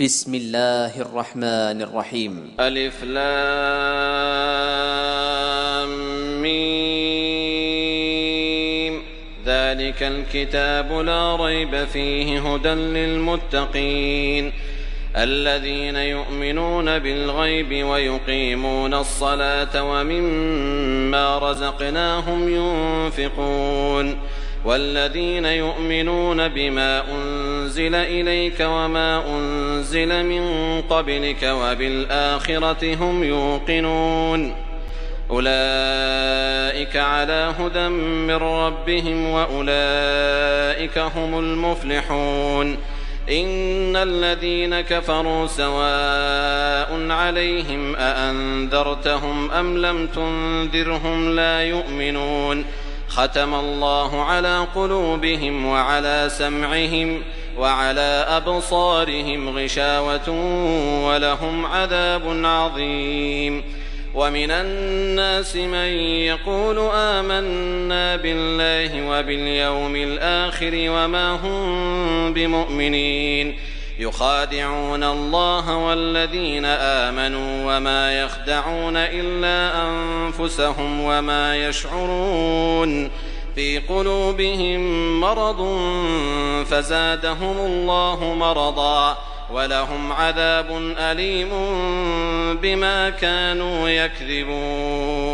بسم الله الرحمن الرحيم. ألف لام ميم. ذلك الكتاب لا ريب فيه هدى للمتقين الذين يؤمنون بالغيب ويقيمون الصلاة ومما رزقناهم ينفقون والذين يؤمنون بما أنزل إليك وما أنزل من قبلك وبالآخرة هم يوقنون أولئك على هدى من ربهم وأولئك هم المفلحون إن الذين كفروا سواء عليهم أأنذرتهم أم لم تنذرهم لا يؤمنون ختم الله على قلوبهم وعلى سمعهم وعلى أبصارهم غشاوة ولهم عذاب عظيم ومن الناس من يقول آمنا بالله وباليوم الآخر وما هم بمؤمنين يخادعون الله والذين آمنوا وما يخدعون إلا أنفسهم وما يشعرون في قلوبهم مرض فزادهم الله مرضا ولهم عذاب أليم بما كانوا يكذبون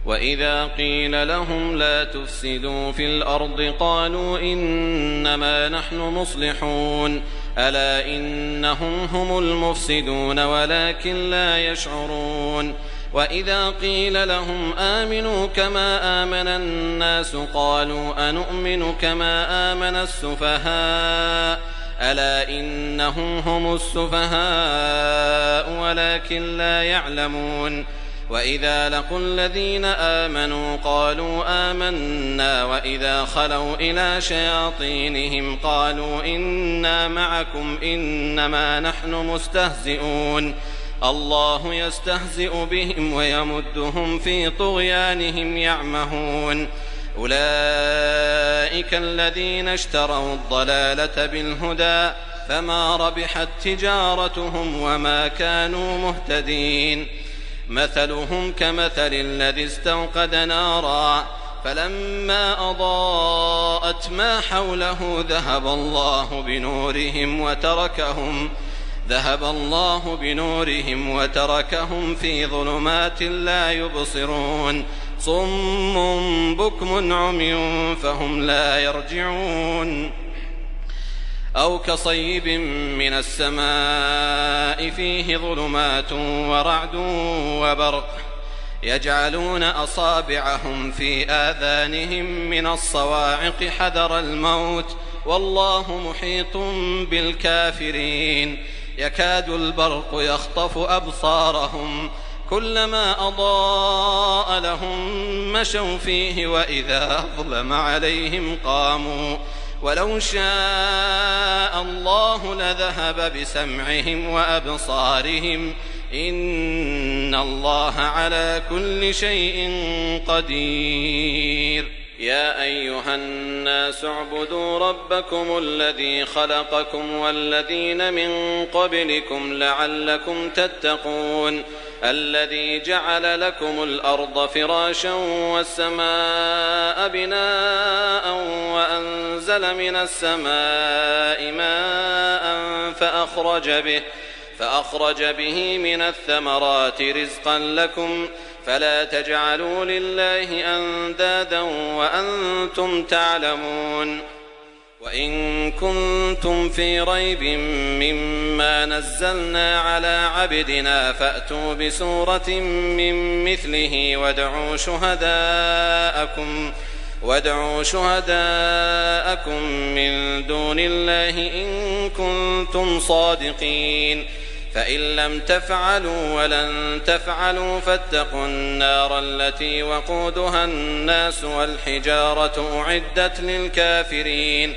وإذا قيل لهم لا تفسدوا في الأرض قالوا إنما نحن مصلحون ألا إنهم هم المفسدون ولكن لا يشعرون وإذا قيل لهم آمنوا كما آمن الناس قالوا أنؤمن كما آمن السفهاء ألا إنهم هم السفهاء ولكن لا يعلمون وإذا لقوا الذين آمنوا قالوا آمنا وإذا خلوا إلى شياطينهم قالوا إنا معكم إنما نحن مستهزئون الله يستهزئ بهم ويمدهم في طغيانهم يعمهون أولئك الذين اشتروا الضلالة بالهدى فما ربحت تجارتهم وما كانوا مهتدين مثلهم كمثل الذي استوقد نارا فلما أضاءت ما حوله ذهب الله بنورهم وتركهم في ظلمات لا يبصرون صم بكم عمي فهم لا يرجعون أو كصيب من السماء فيه ظلمات ورعد وبرق يجعلون أصابعهم في آذانهم من الصواعق حذر الموت والله محيط بالكافرين يكاد البرق يخطف أبصارهم كلما أضاء لهم مشوا فيه وإذا أظلم عليهم قاموا ولو شاء الله لذهب بسمعهم وأبصارهم إن الله على كل شيء قدير يا أيها الناس اعبدوا ربكم الذي خلقكم والذين من قبلكم لعلكم تتقون الذي جعل لكم الأرض فراشا والسماء بناء وأنزل من السماء ماء فأخرج به من الثمرات رزقا لكم فلا تجعلوا لله أندادا وأنتم تعلمون وإن كنتم في ريب مما نزلنا على عبدنا فأتوا بسورة من مثله وادعوا شهداءكم من دون الله إن كنتم صادقين فإن لم تفعلوا ولن تفعلوا فاتقوا النار التي وقودها الناس والحجارة أعدت للكافرين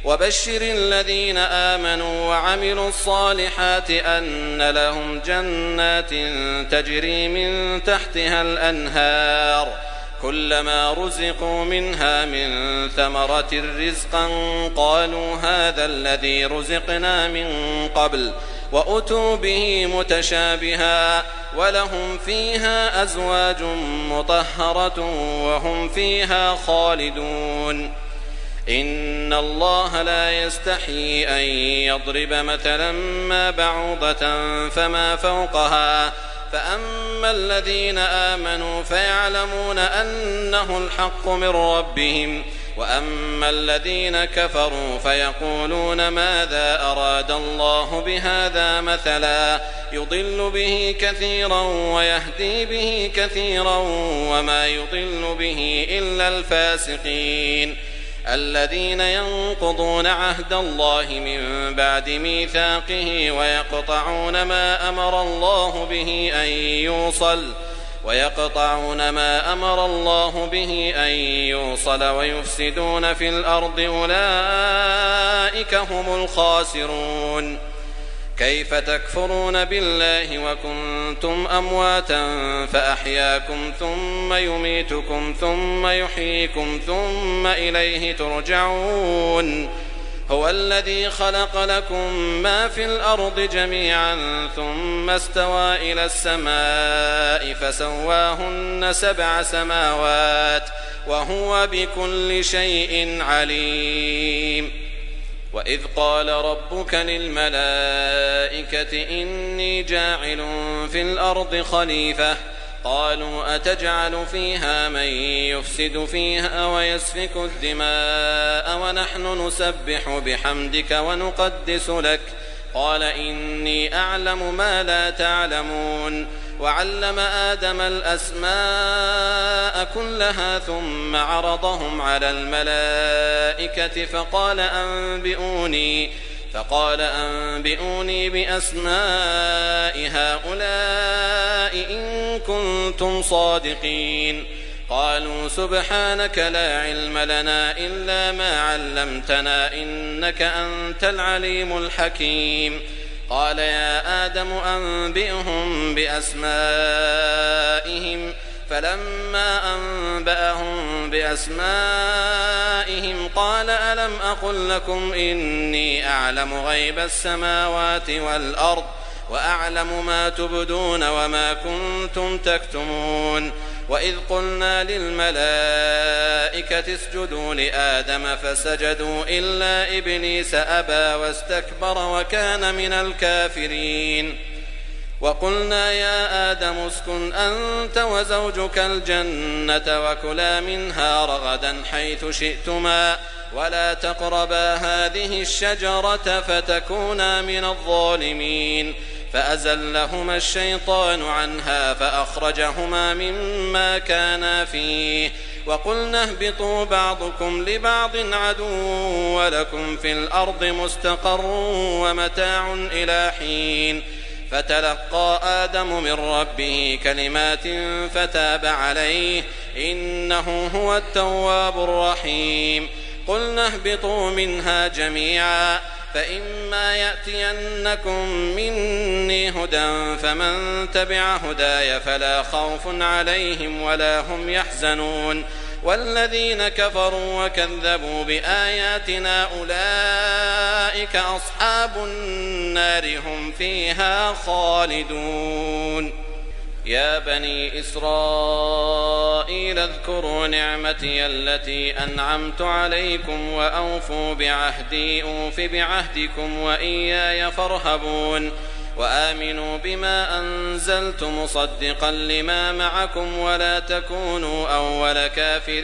وبشر الذين آمنوا وعملوا الصالحات أن لهم جنات تجري من تحتها الأنهار كلما رزقوا منها من ثمرة رزقا قالوا هذا الذي رزقنا من قبل وأتوا به متشابها ولهم فيها أزواج مطهرة وهم فيها خالدون. إن الله لا يستحيي أن يضرب مثلا ما بعوضة فما فوقها فأما الذين آمنوا فيعلمون أنه الحق من ربهم وأما الذين كفروا فيقولون ماذا أراد الله بهذا مثلا يضل به كثيرا ويهدي به كثيرا وما يضل به إلا الفاسقين الذين ينقضون عهد الله من بعد ميثاقه ويقطعون ما أمر الله به أن يوصل ويفسدون في الأرض أولئك هم الخاسرون. كيف تكفرون بالله وكنتم أمواتا فأحياكم ثم يميتكم ثم يحييكم ثم إليه ترجعون. هو الذي خلق لكم ما في الأرض جميعا ثم استوى إلى السماء فسواهن 7 سماوات وهو بكل شيء عليم. وإذ قال ربك للملائكة إني جاعل في الأرض خليفة قالوا أتجعل فيها من يفسد فيها ويسفك الدماء ونحن نسبح بحمدك ونقدس لك قال إني أعلم ما لا تعلمون. وعلم آدم الأسماء كلها ثم عرضهم على الملائكة فقال أنبئوني بأسماء هؤلاء إن كنتم صادقين. قالوا سبحانك لا علم لنا إلا ما علمتنا إنك أنت العليم الحكيم. قال يا آدم أنبئهم بأسمائهم فلما أنبأهم بأسمائهم قال ألم أقل لكم إني أعلم غيب السماوات والأرض وأعلم ما تبدون وما كنتم تكتمون. وإذ قلنا للملائكة اسجدوا لآدم فسجدوا إلا إبليس أبى واستكبر وكان من الكافرين. وقلنا يا آدم اسكن أنت وزوجك الجنة وكلا منها رغدا حيث شئتما ولا تقربا هذه الشجرة فتكونا من الظالمين. فأزلهما الشيطان عنها فأخرجهما مما كانا فيه وقلنا اهبطوا بعضكم لبعض عدو ولكم في الأرض مستقر ومتاع إلى حين. فتلقى آدم من ربه كلمات فتاب عليه إنه هو التواب الرحيم. قلنا اهبطوا منها جميعا فإما يأتينكم مني هدى فمن تبع هداي فلا خوف عليهم ولا هم يحزنون. والذين كفروا وكذبوا بآياتنا أولئك أصحاب النار هم فيها خالدون. يا بني إسرائيل اذكروا نعمتي التي أنعمت عليكم وأوفوا بعهدي أوف بعهدكم وإياي فارهبون. وآمنوا بما أنزلت مصدقا لما معكم ولا تكونوا أول كافر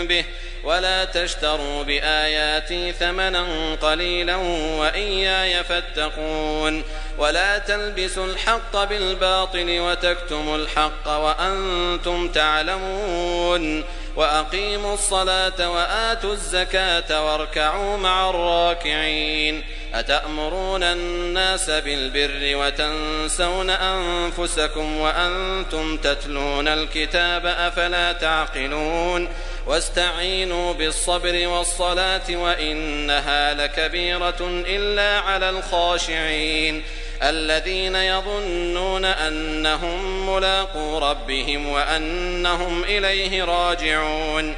به ولا تشتروا بآياتي ثمنا قليلا وإياي فاتقون. ولا تلبسوا الحق بالباطل وتكتموا الحق وأنتم تعلمون. وأقيموا الصلاة وآتوا الزكاة واركعوا مع الراكعين. أتأمرون الناس بالبر وتنسون أنفسكم وأنتم تتلون الكتاب أفلا تعقلون. واستعينوا بالصبر والصلاة وإنها لكبيرة إلا على الخاشعين الذين يظنون أنهم ملاقو ربهم وأنهم إليه راجعون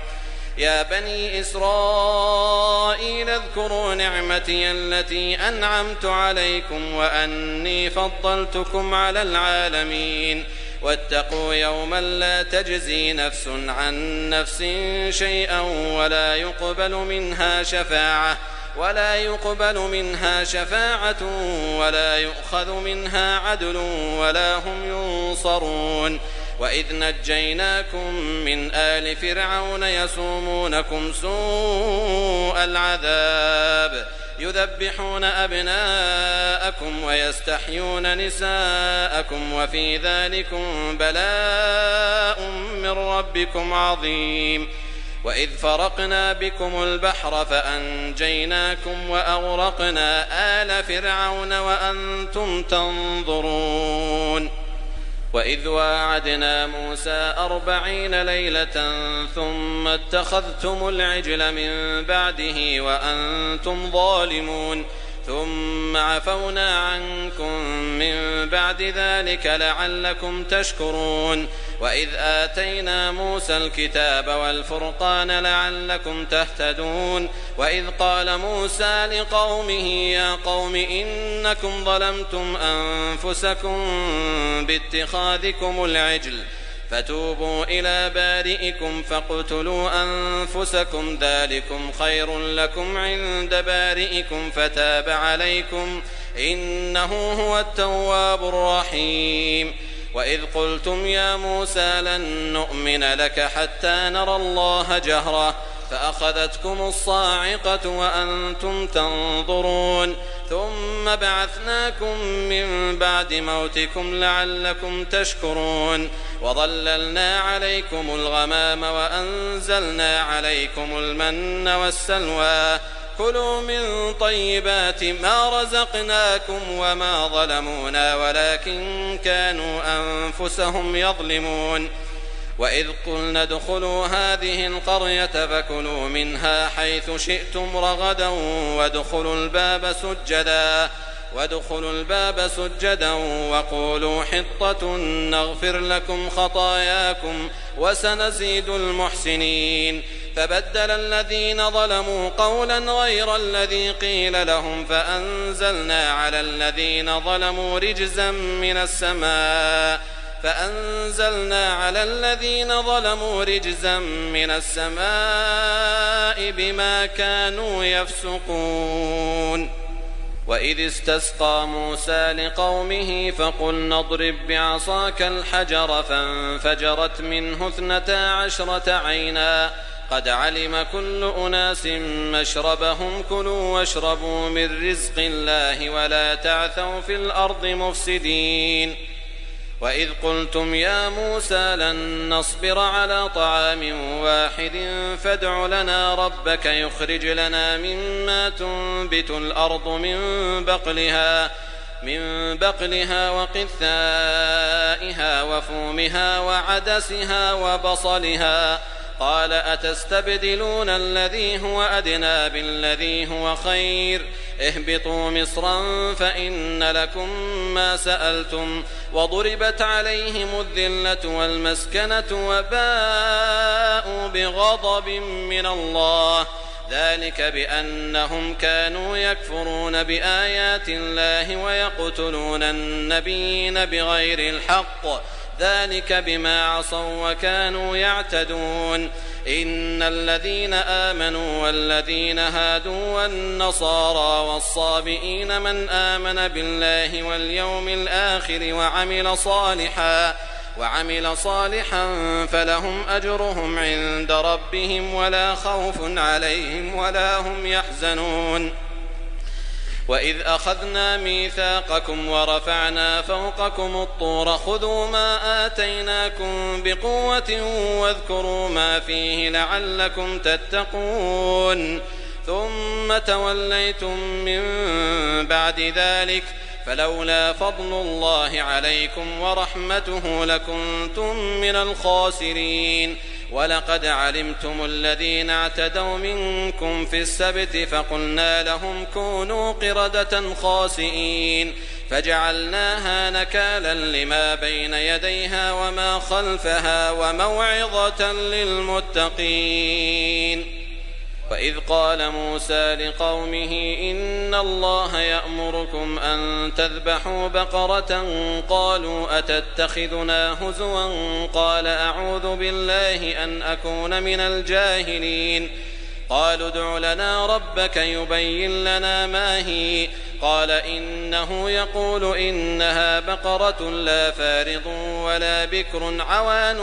يا بني إسرائيل اذكروا نعمتي التي أنعمت عليكم وأني فضلتكم على العالمين واتقوا يوما لا تجزي نفس عن نفس شيئا ولا يقبل منها شفاعة ولا يؤخذ منها عدل ولا هم ينصرون وإذ نجيناكم من آل فرعون يسومونكم سوء العذاب يذبحون أبناءكم ويستحيون نساءكم وفي ذلكم بلاء من ربكم عظيم وإذ فرقنا بكم البحر فأنجيناكم وأغرقنا آل فرعون وأنتم تنظرون وإذ واعدنا موسى 40 ليلة ثم اتخذتم العجل من بعده وأنتم ظالمون ثم عفونا عنكم من بعد ذلك لعلكم تشكرون وإذ آتينا موسى الكتاب والفرقان لعلكم تهتدون وإذ قال موسى لقومه يا قوم إنكم ظلمتم أنفسكم باتخاذكم العجل فتوبوا إلى بارئكم فاقتلوا أنفسكم ذلكم خير لكم عند بارئكم فتاب عليكم إنه هو التواب الرحيم وإذ قلتم يا موسى لن نؤمن لك حتى نرى الله جهرة فأخذتكم الصاعقة وأنتم تنظرون ثم بعثناكم من بعد موتكم لعلكم تشكرون وظللنا عليكم الغمام وأنزلنا عليكم المن والسلوى كلوا من طيبات ما رزقناكم وما ظلمونا ولكن كانوا أنفسهم يظلمون وإذ قلنا ادخلوا هذه القرية فكلوا منها حيث شئتم رغدا وادخلوا الباب سجدا وقولوا حطة نغفر لكم خطاياكم وسنزيد المحسنين فبدل الذين ظلموا قولا غير الذي قيل لهم فأنزلنا على الذين ظلموا رجزا من السماء بما كانوا يفسقون وإذ استسقى موسى لقومه فقلنا اضرب بعصاك الحجر فانفجرت منه 12 عينا قد علم كل أناس مشربهم كلوا واشربوا من رزق الله ولا تعثوا في الأرض مفسدين وإذ قلتم يا موسى لن نصبر على طعام واحد فادع لنا ربك يخرج لنا مما تنبت الأرض من بقلها وقثائها وفومها وعدسها وبصلها قال أتستبدلون الذي هو أدنى بالذي هو خير اهبطوا مصرا فإن لكم ما سألتم وضربت عليهم الذلة والمسكنة وباءوا بغضب من الله ذلك بأنهم كانوا يكفرون بآيات الله ويقتلون النبيين بغير الحق ذلك بما عصوا وكانوا يعتدون إن الذين آمنوا والذين هادوا والنصارى والصابئين من آمن بالله واليوم الآخر وعمل صالحا فلهم أجرهم عند ربهم ولا خوف عليهم ولا هم يحزنون وإذ أخذنا ميثاقكم ورفعنا فوقكم الطور خذوا ما آتيناكم بقوة واذكروا ما فيه لعلكم تتقون ثم توليتم من بعد ذلك فلولا فضل الله عليكم ورحمته لكنتم من الخاسرين ولقد علمتم الذين اعتدوا منكم في السبت فقلنا لهم كونوا قردة خاسئين فجعلناها نكالا لما بين يديها وما خلفها وموعظة للمتقين. وإذ قال موسى لقومه إن الله يأمركم أن تذبحوا بقرة قالوا أتتخذنا هزوا قال أعوذ بالله أن أكون من الجاهلين. قالوا ادع لنا ربك يبين لنا ما هي قال إنه يقول إنها بقرة لا فارض ولا بكر عوان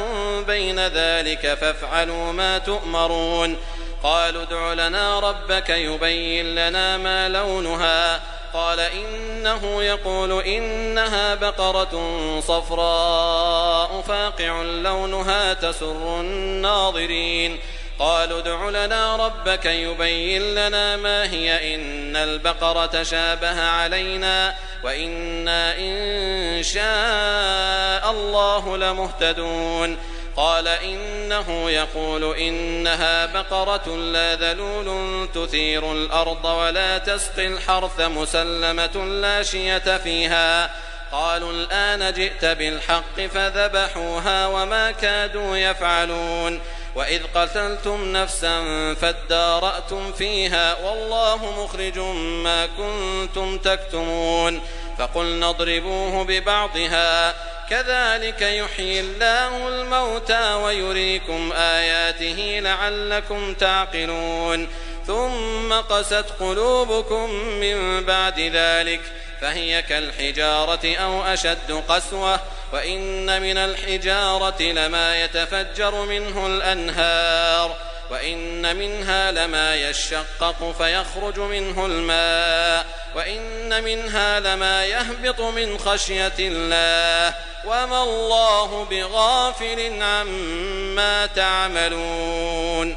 بين ذلك فافعلوا ما تؤمرون. قالوا ادع لنا ربك يبين لنا ما لونها قال إنه يقول إنها بقرة صفراء فاقع لونها تسر الناظرين. قالوا ادع لنا ربك يبين لنا ما هي إن البقرة شابه علينا وإنا إن شاء الله لمهتدون. قال إنه يقول إنها بقرة لا ذلول تثير الأرض ولا تسقي الحرث مسلمة لا شية فيها. قالوا الآن جئت بالحق فذبحوها وما كادوا يفعلون. وإذ قتلتم نفسا فادارأتم فيها والله مخرج ما كنتم تكتمون. فقلنا اضربوه ببعضها كذلك يحيي الله الموتى ويريكم آياته لعلكم تعقلون. ثم قست قلوبكم من بعد ذلك فهي كالحجارة أو أشد قسوة وإن من الحجارة لما يتفجر منه الأنهار وإن منها لما يشقق فيخرج منه الماء وإن منها لما يهبط من خشية الله وما الله بغافل عما تعملون.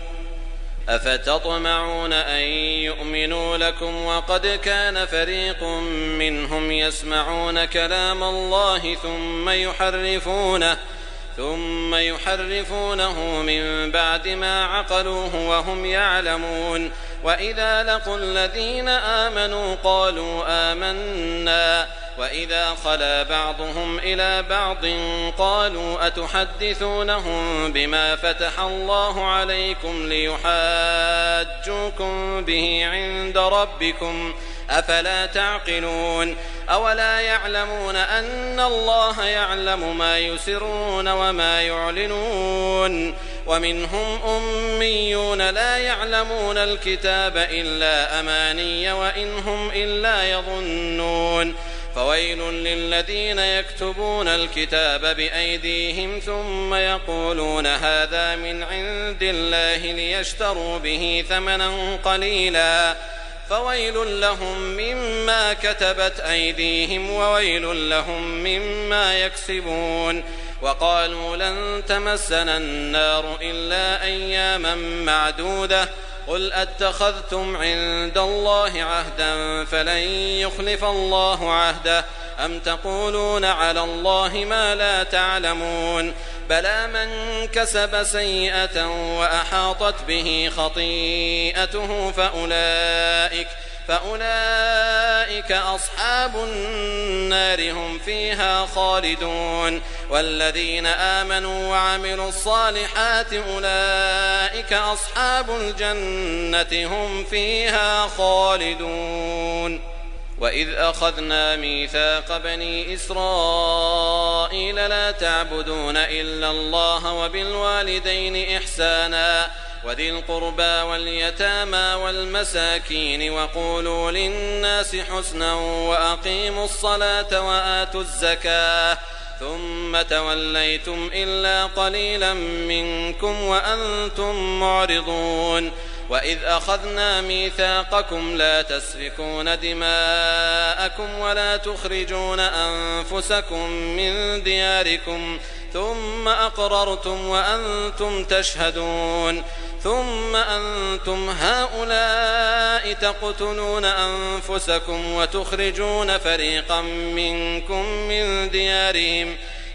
أفتطمعون أن يؤمنوا لكم وقد كان فريق منهم يسمعون كلام الله ثم يحرفونه من بعد ما عقلوه وهم يعلمون. وإذا لقوا الذين آمنوا قالوا آمنا وإذا خلا بعضهم إلى بعض قالوا أتحدثونهم بما فتح الله عليكم ليحاجوكم به عند ربكم أفلا تعقلون. أولا يعلمون أن الله يعلم ما يسرون وما يعلنون. ومنهم أميون لا يعلمون الكتاب إلا أماني وإن هم إلا يظنون. فويل للذين يكتبون الكتاب بأيديهم ثم يقولون هذا من عند الله ليشتروا به ثمنا قليلا فويل لهم مما كتبت أيديهم وويل لهم مما يكسبون. وقالوا لن تمسنا النار إلا أياما معدودة قل أتخذتم عند الله عهدا فلن يخلف الله عهده أم تقولون على الله ما لا تعلمون. بلى من كسب سيئة وأحاطت به خطيئته فأولئك أصحاب النار هم فيها خالدون. والذين آمنوا وعملوا الصالحات أولئك أصحاب الجنة هم فيها خالدون. وإذ أخذنا ميثاق بني إسرائيل لا تعبدون إلا الله وبالوالدين إحسانا وذي القربى واليتامى والمساكين وقولوا للناس حسنا وأقيموا الصلاة وآتوا الزكاة ثم توليتم إلا قليلا منكم وأنتم معرضون. وإذ أخذنا ميثاقكم لا تسفكون دماءكم ولا تخرجون أنفسكم من دياركم ثم أقررتم وأنتم تشهدون. ثم أنتم هؤلاء تقتلون أنفسكم وتخرجون فريقا منكم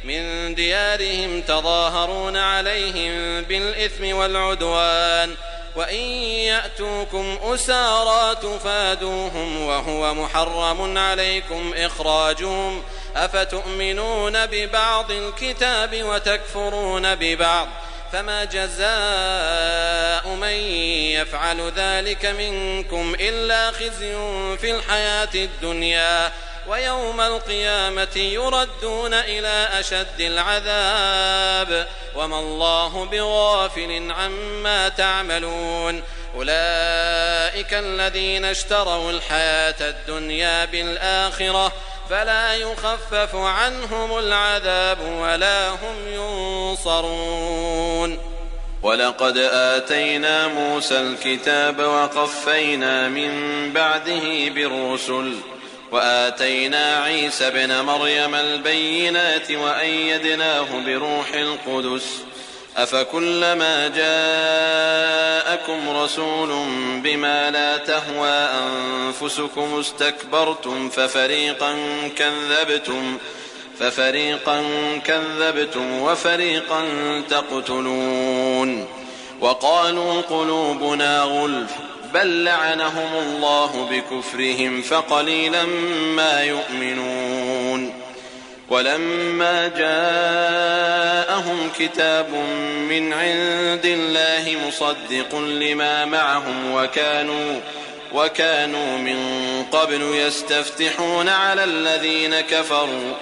من ديارهم تظاهرون عليهم بالإثم والعدوان وإن يأتوكم أسارى تفادوهم وهو محرم عليكم إخراجهم أفتؤمنون ببعض الكتاب وتكفرون ببعض فما جزاء من يفعل ذلك منكم إلا خزي في الحياة الدنيا ويوم القيامة يردون إلى أشد العذاب وما الله بغافل عما تعملون أولئك الذين اشتروا الحياة الدنيا بالآخرة فلا يخفف عنهم العذاب ولا هم ينصرون. ولقد آتينا موسى الكتاب وقفينا من بعده بالرسل وآتينا عيسى ابن مريم البينات وأيدناه بروح القدس أفكلما جاءكم رسول بما لا تهوى أنفسكم استكبرتم ففريقا كذبتم وفريقا تقتلون وقالوا قلوبنا غلف بل لعنهم الله بكفرهم فقليلا ما يؤمنون ولما جاءهم كتاب من عند الله مصدق لما معهم وكانوا من قبل يستفتحون على الذين كفروا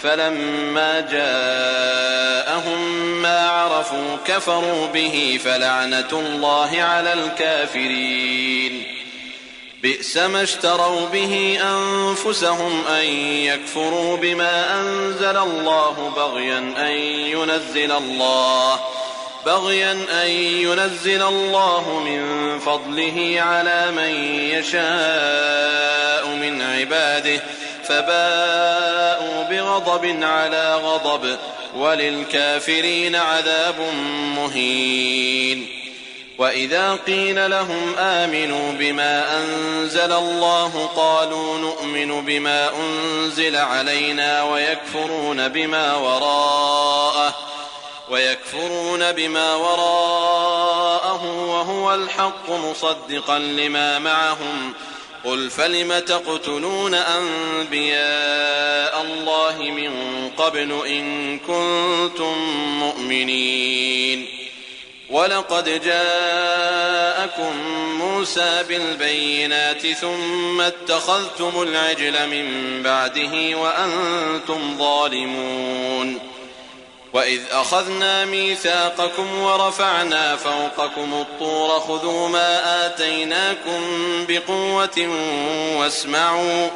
فلما جاءهم ما عرفوا كفروا به فلعنة الله على الكافرين بئس ما اشتروا به أنفسهم أن يكفروا بما أنزل الله بغيا أن ينزل الله من فضله على من يشاء من عباده فباءوا بغضب على غضب وللكافرين عذاب مهين. وإذا قيل لهم آمنوا بما أنزل الله قالوا نؤمن بما أنزل علينا ويكفرون بما وراءه وهو الحق مصدقا لما معهم قل فلم تقتلون أنبياء الله من قبل إن كنتم مؤمنين ولقد جاءكم موسى بالبينات ثم اتخذتم العجل من بعده وأنتم ظالمون وإذ أخذنا ميثاقكم ورفعنا فوقكم الطور خذوا ما آتيناكم بقوة واسمعوا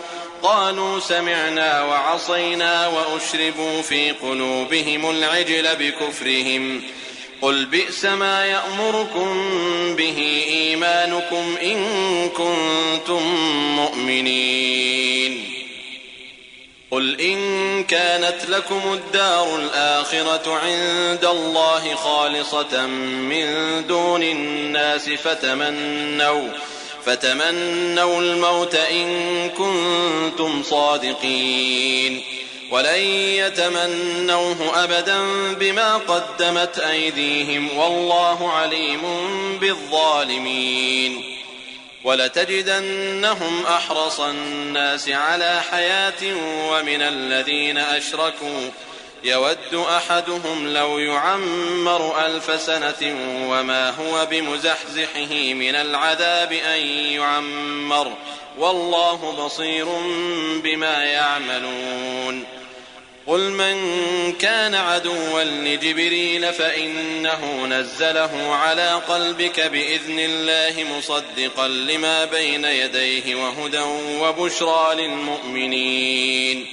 قالوا سمعنا وعصينا وأشربوا في قلوبهم العجل بكفرهم قل بئس ما يأمركم به إيمانكم إن كنتم مؤمنين قل إن كانت لكم الدار الآخرة عند الله خالصة من دون الناس فتمنوا الموت إن كنتم صادقين ولن يتمنوه أبدا بما قدمت أيديهم والله عليم بالظالمين ولتجدنهم أحرص الناس على حياة ومن الذين أشركوا يود أحدهم لو يعمر 1000 سنة وما هو بمزحزحه من العذاب أن يعمر والله بصير بما يعملون قل من كان عدوا لجبريل فإنه نزله على قلبك بإذن الله مصدقا لما بين يديه وهدى وبشرى للمؤمنين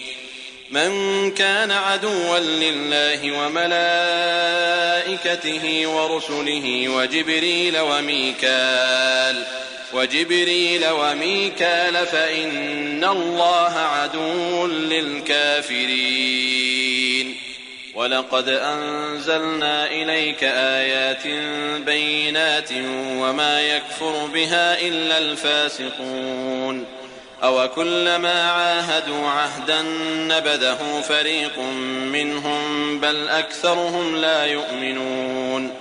من كان عدوا لله وملائكته ورسله وجبريل وميكال فإن الله عدو للكافرين ولقد أنزلنا إليك آيات بينات وما يكفر بها إلا الفاسقون أوكلما عاهدوا عهدا نبذه فريق منهم بل أكثرهم لا يؤمنون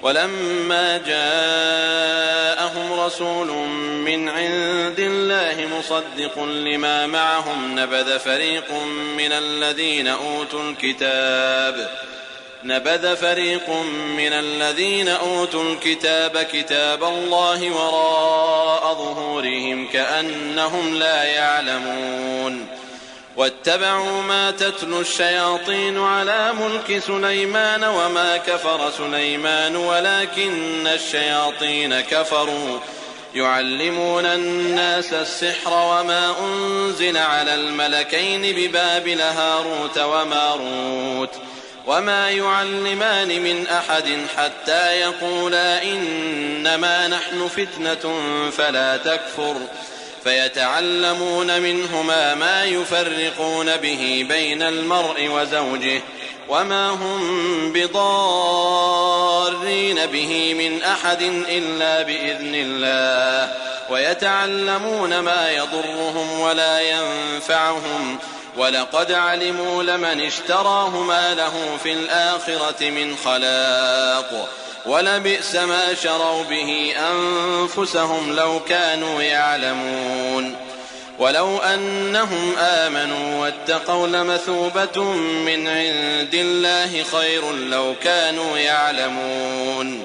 ولما جاءهم رسول من عند الله مصدق لما معهم نبذ فريق من الذين أوتوا الكتاب كتاب الله وراء ظهورهم كأنهم لا يعلمون واتبعوا ما تتلو الشياطين على ملك سليمان وما كفر سليمان ولكن الشياطين كفروا يعلمون الناس السحر وما أنزل على الملكين ببابل هاروت وماروت وما يعلمان من أحد حتى يقولا إنما نحن فتنة فلا تكفر فيتعلمون منهما ما يفرقون به بين المرء وزوجه وما هم بضارين به من أحد إلا بإذن الله ويتعلمون ما يضرهم ولا ينفعهم ولقد علموا لمن اشتراه ما له في الآخرة من خلاق ولبئس ما شروا به أنفسهم لو كانوا يعلمون ولو أنهم آمنوا واتقوا لمثوبة من عند الله خير لو كانوا يعلمون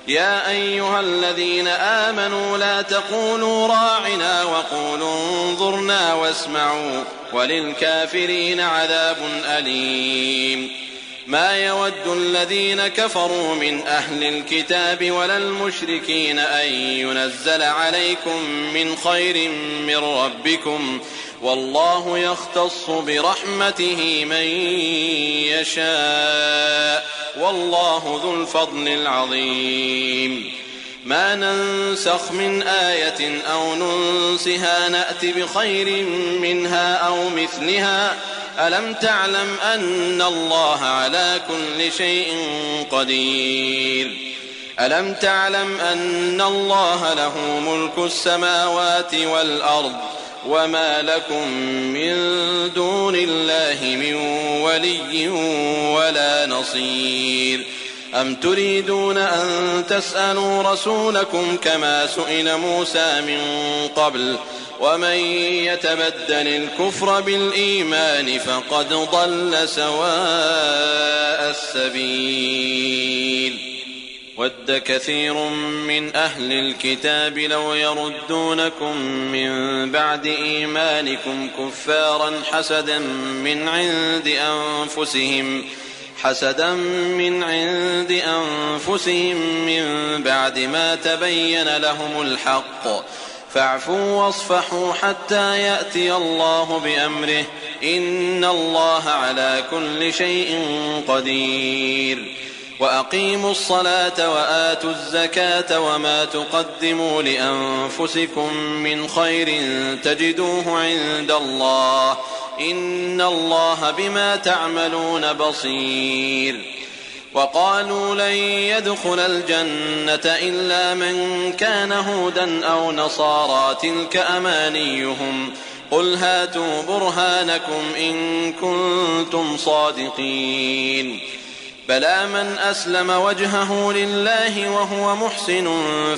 يا أيها الذين آمنوا لا تقولوا راعنا وقولوا انظرنا واسمعوا وللكافرين عذاب أليم ما يود الذين كفروا من أهل الكتاب ولا المشركين أن ينزل عليكم من خير من ربكم والله يختص برحمته من يشاء والله ذو الفضل العظيم ما ننسخ من آية أو ننسها نأت بخير منها أو مثلها ألم تعلم أن الله على كل شيء قدير ألم تعلم أن الله له ملك السماوات والأرض وما لكم من دون الله من ولي ولا نصير أم تريدون أن تسألوا رسولكم كما سئل موسى من قبل ومن يتبدل الكفر بالإيمان فقد ضل سواء السبيل ود كثير من أهل الكتاب لو يردونكم من بعد إيمانكم كفارا حسدا من عند أنفسهم من بعد ما تبين لهم الحق فاعفوا واصفحوا حتى يأتي الله بأمره إن الله على كل شيء قدير وأقيموا الصلاة وآتوا الزكاة وما تقدموا لأنفسكم من خير تجدوه عند الله إن الله بما تعملون بصير وقالوا لن يدخل الجنة إلا من كان هودا أو نصارى تلك أمانيهم قل هاتوا برهانكم إن كنتم صادقين بلى من أسلم وجهه لله وهو محسن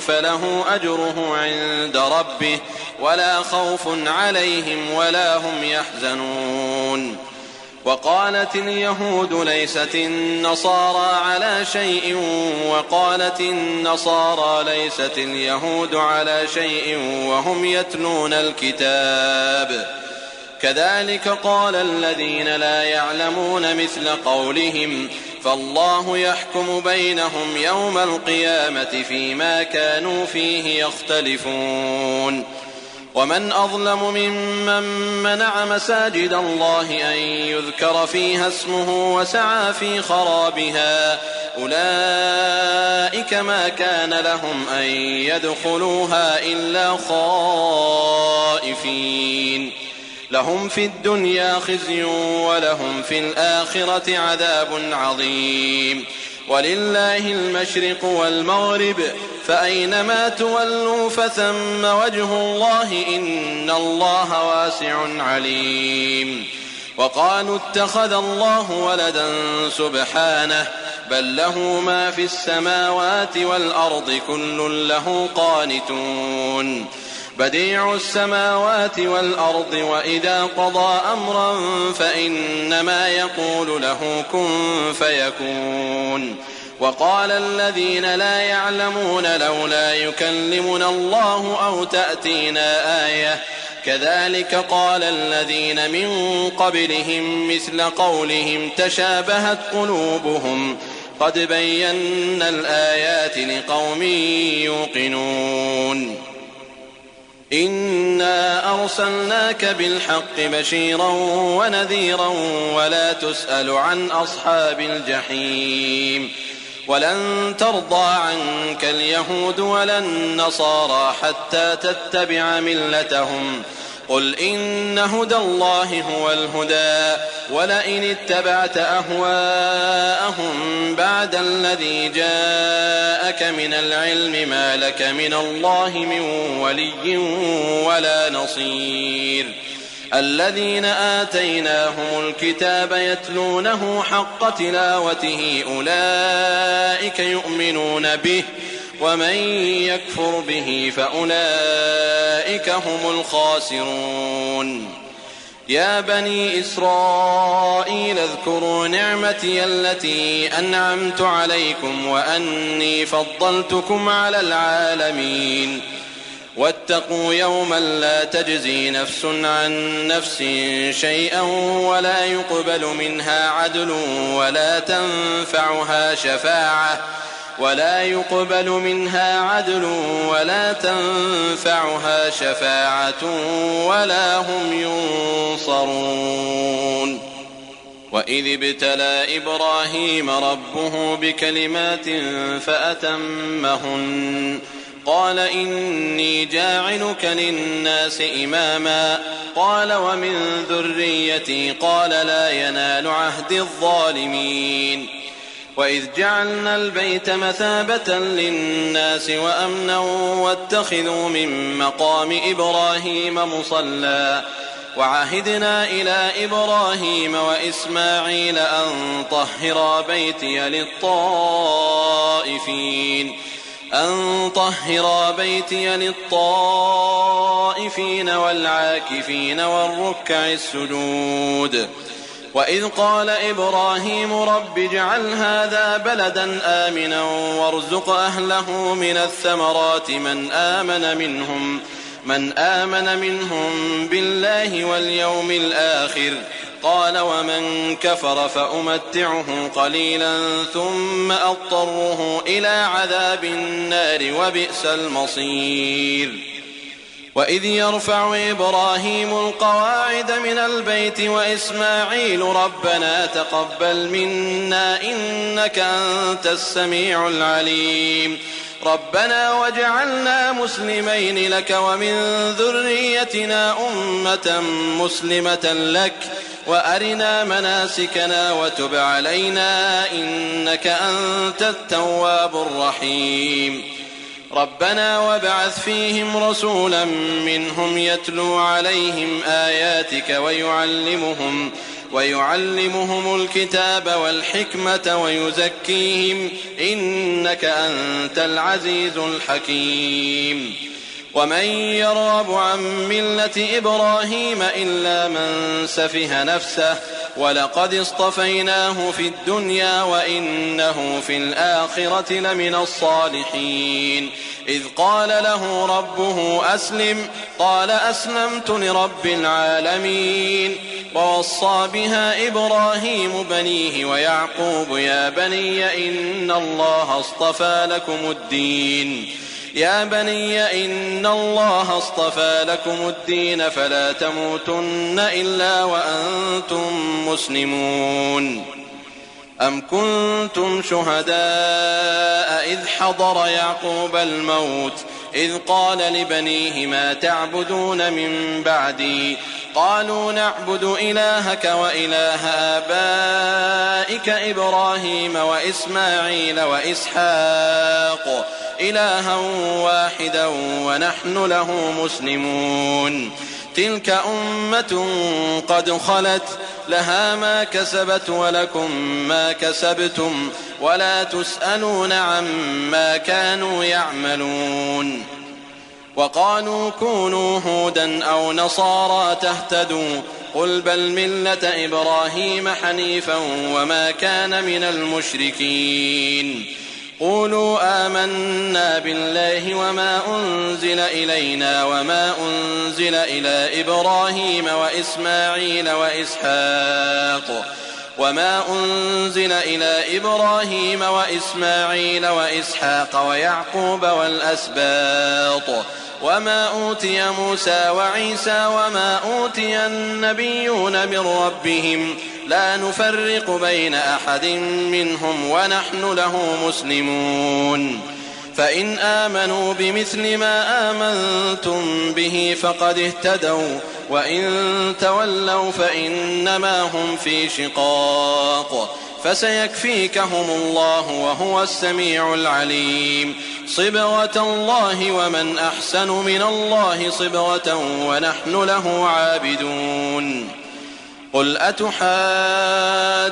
فله أجره عند ربه ولا خوف عليهم ولا هم يحزنون وقالت اليهود ليست النصارى على شيء وقالت النصارى ليست اليهود على شيء وهم يتلون الكتاب كذلك قال الذين لا يعلمون مثل قولهم فالله يحكم بينهم يوم القيامة فيما كانوا فيه يختلفون ومن أظلم ممن منع مساجد الله أن يذكر فيها اسمه وسعى في خرابها أولئك ما كان لهم أن يدخلوها إلا خائفين لهم في الدنيا خزي ولهم في الآخرة عذاب عظيم ولله المشرق والمغرب فأينما تولوا فثم وجه الله إن الله واسع عليم وقالوا اتخذ الله ولدا سبحانه بل له ما في السماوات والأرض كل له قانتون بديع السماوات والأرض وإذا قضى أمرا فإنما يقول له كن فيكون وقال الذين لا يعلمون لولا يكلمنا الله أو تأتينا آية كذلك قال الذين من قبلهم مثل قولهم تشابهت قلوبهم قد بينا الآيات لقوم يوقنون إنا أرسلناك بالحق بشيرا ونذيرا ولا تسأل عن أصحاب الجحيم ولن ترضى عنك اليهود ولا النصارى حتى تتبع ملتهم قل إن هدى الله هو الهدى ولئن اتبعت أهواءهم بعد الذي جاءك من العلم ما لك من الله من ولي ولا نصير الذين آتيناهم الكتاب يتلونه حق تلاوته أولئك يؤمنون به ومن يكفر به فأولئك هم الخاسرون يا بني إسرائيل اذكروا نعمتي التي أنعمت عليكم وأني فضلتكم على العالمين واتقوا يوما لا تجزي نفس عن نفس شيئا ولا يقبل منها عدل ولا تنفعها شفاعة ولا هم ينصرون وإذ ابتلى إبراهيم ربه بكلمات فأتمهن قال إني جاعلك للناس إماما قال ومن ذريتي قال لا ينال عهد الظالمين وإذ جعلنا البيت مثابة للناس وأمنا واتخذوا من مقام إبراهيم مصلى وعهدنا إلى إبراهيم وإسماعيل أن طهرا بيتي للطائفين والعاكفين والركع السجود وإذ قال إبراهيم رب اجعل هذا بلدا آمنا وارزق أهله من الثمرات من آمن منهم بالله واليوم الآخر قال ومن كفر فأمتعه قليلا ثم أضطره إلى عذاب النار وبئس المصير وإذ يرفع إبراهيم القواعد من البيت وإسماعيل ربنا تقبل منا إنك أنت السميع العليم ربنا واجعلنا مسلمين لك ومن ذريتنا أمة مسلمة لك وأرنا مناسكنا وتب علينا إنك أنت التواب الرحيم ربنا وابعث فيهم رسولا منهم يتلو عليهم آياتك ويعلمهم الكتاب والحكمة ويزكيهم إنك أنت العزيز الحكيم ومن يرغب عن ملة إبراهيم إلا من سفه نفسه ولقد اصطفيناه في الدنيا وإنه في الآخرة لمن الصالحين إذ قال له ربه أسلم قال أسلمت لرب العالمين ووصى بها إبراهيم بنيه ويعقوب يا بني إن الله اصطفى لكم الدين فلا تموتن إلا وأنتم مسلمون أم كنتم شهداء إذ حضر يعقوب الموت إذ قال لبنيه ما تعبدون من بعدي قالوا نعبد إلهك وإله آبائك إبراهيم وإسماعيل وإسحاق إلها واحدا ونحن له مسلمون تلك أمة قد خلت لها ما كسبت ولكم ما كسبتم ولا تسألون عما كانوا يعملون. وقالوا كونوا هودا أو نصارى تهتدوا قل بل ملة إبراهيم حنيفا وما كان من المشركين. قولوا آمنا بالله وما أنزل إلينا وما أنزل إلى إبراهيم وإسحاق ويعقوب والأسباط وما أوتي موسى وعيسى وما أوتي النبيون من ربهم لا نفرق بين أحد منهم ونحن له مسلمون. فإن آمنوا بمثل ما آمنتم به فقد اهتدوا وإن تولوا فإنما هم في شقاق فسيكفيكهم الله وهو السميع العليم. صبغة الله ومن أحسن من الله صبغة ونحن له عابدون. قل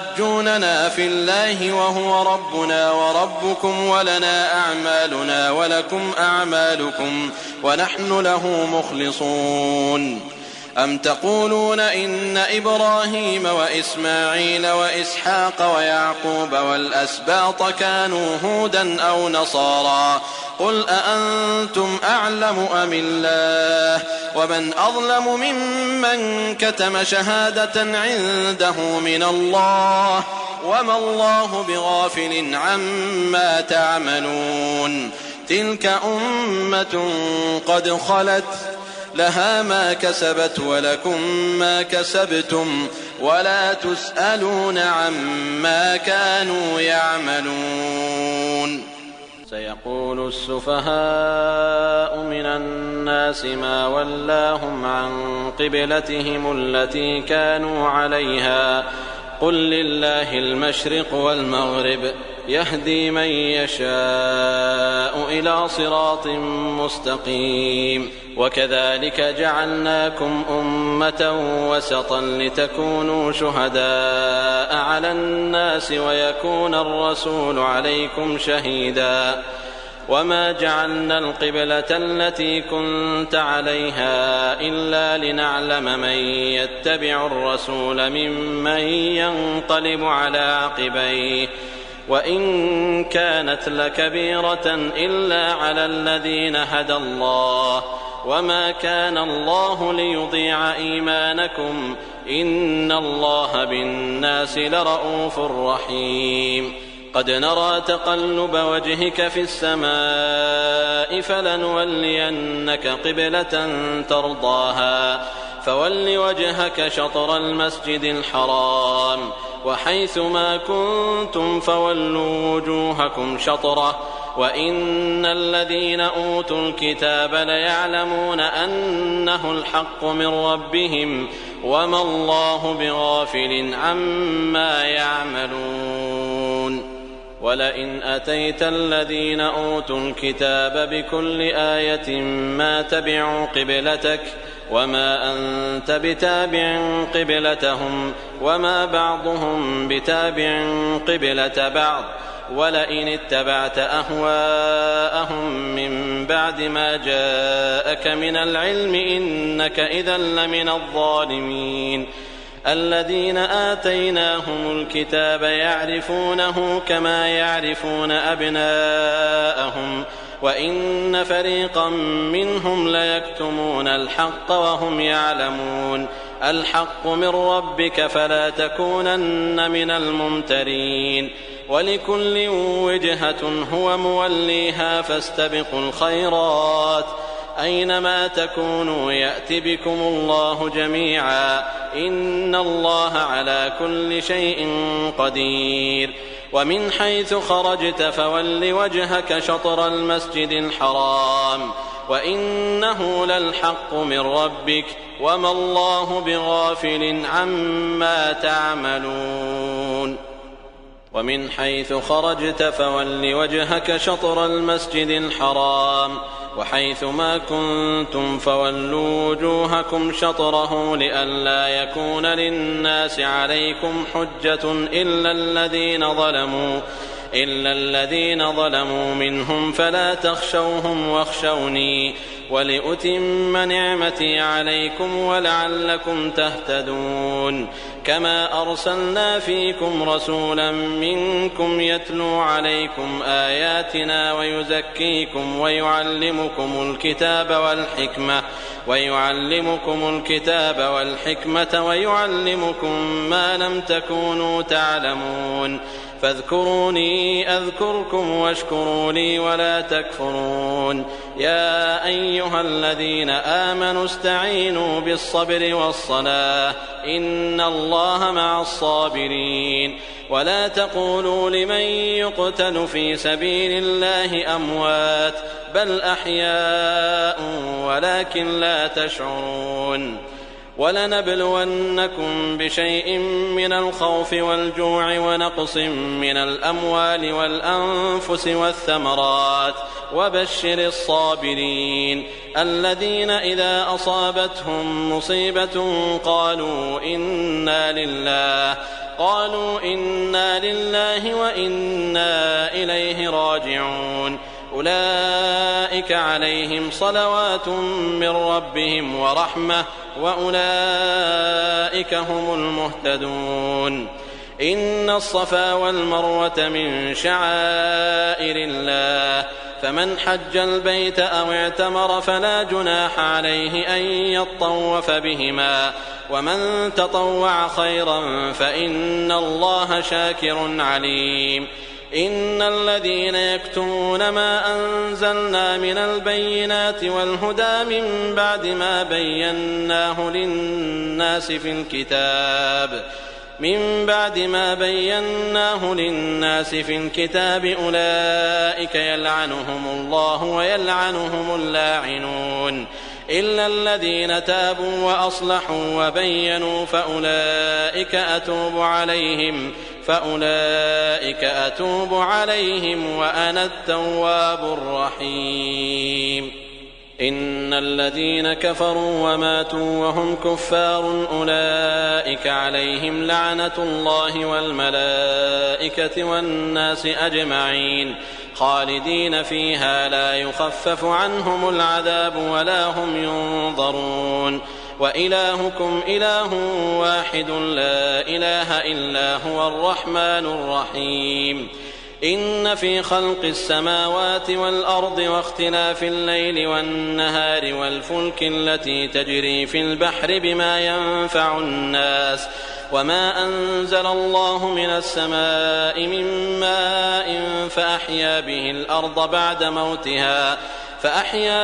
أتحاجوننا في الله وهو ربنا وربكم ولنا أعمالنا ولكم أعمالكم ونحن له مخلصون. أم تقولون إن إبراهيم وإسماعيل وإسحاق ويعقوب والأسباط كانوا هودا أو نصارى قل أأنتم أعلم أم الله ومن أظلم ممن كتم شهادة عنده من الله وما الله بغافل عما تعملون. تلك أمة قد خلت لها ما كسبت ولكم ما كسبتم ولا تسألون عما كانوا يعملون. سيقول السفهاء من الناس ما ولاهم عن قبلتهم التي كانوا عليها قل لله المشرق والمغرب يهدي من يشاء إلى صراط مستقيم. وكذلك جعلناكم أمة وسطا لتكونوا شهداء على الناس ويكون الرسول عليكم شهيدا. وما جعلنا القبلة التي كنت عليها إلا لنعلم من يتبع الرسول ممن ينقلب على عقبيه وإن كانت لكبيرة إلا على الذين هدى الله وما كان الله ليضيع إيمانكم إن الله بالناس لرءوف رحيم. قد نرى تقلب وجهك في السماء فلنولينك قبلة ترضاها فول وجهك شطر المسجد الحرام وحيث ما كنتم فولوا وجوهكم شطره وإن الذين أوتوا الكتاب ليعلمون أنه الحق من ربهم وما الله بغافل عما يعملون. ولئن أتيت الذين أوتوا الكتاب بكل آية ما تبعوا قبلتك وما أنت بتابع قبلتهم وما بعضهم بتابع قبلة بعض ولئن اتبعت أهواءهم من بعد ما جاءك من العلم إنك إذا لمن الظالمين. الذين آتيناهم الكتاب يعرفونه كما يعرفون أبناءهم وإن فريقا منهم ليكتمون الحق وهم يعلمون. الحق من ربك فلا تكونن من الممترين. ولكل وجهة هو موليها فاستبقوا الخيرات أينما تكونوا يأت بكم الله جميعا إن الله على كل شيء قدير. ومن حيث خرجت فول وجهك شطر المسجد الحرام وإنه للحق من ربك وما الله بغافل عما تعملون. ومن حيث خرجت فول وجهك شطر المسجد الحرام وحيث ما كنتم فولوا وجوهكم شطره لئلا يكون للناس عليكم حجة إلا الذين ظلموا منهم فلا تخشوهم واخشوني ولأتم نعمتي عليكم ولعلكم تهتدون كما أرسلنا فيكم رسولا منكم يتلو عليكم آياتنا ويزكيكم ويعلمكم الكتاب والحكمة ويعلمكم ما لم تكونوا تعلمون فاذكروني أذكركم واشكروا لي ولا تكفرون يا أيها الذين آمنوا استعينوا بالصبر والصلاة إن الله مع الصابرين ولا تقولوا لمن يقتل في سبيل الله أموات بل أحياء ولكن لا تشعرون ولنبلونكم بشيء من الخوف والجوع ونقص من الأموال والأنفس والثمرات وبشر الصابرين الذين إذا أصابتهم مصيبة قالوا إنا لله وإنا إليه راجعون أولئك عليهم صلوات من ربهم ورحمة وأولئك هم المهتدون إن الصفا والمروة من شعائر الله فمن حج البيت أو اعتمر فلا جناح عليه أن يطوف بهما ومن تطوع خيرا فإن الله شاكر عليم إن الذين يكتمون ما أنزلنا من البينات والهدى من بعد ما بيناه للناس في الكتاب أولئك يلعنهم الله ويلعنهم اللاعنون إلا الذين تابوا وأصلحوا وبينوا فأولئك أتوب عليهم وأنا التواب الرحيم إن الذين كفروا وماتوا وهم كفار أولئك عليهم لعنة الله والملائكة والناس أجمعين خالدين فيها لا يخفف عنهم العذاب ولا هم ينظرون وإلهكم إله واحد لا إله إلا هو الرحمن الرحيم إن في خلق السماوات والأرض واختلاف الليل والنهار والفلك التي تجري في البحر بما ينفع الناس وما أنزل الله من السماء من ماء فأحيا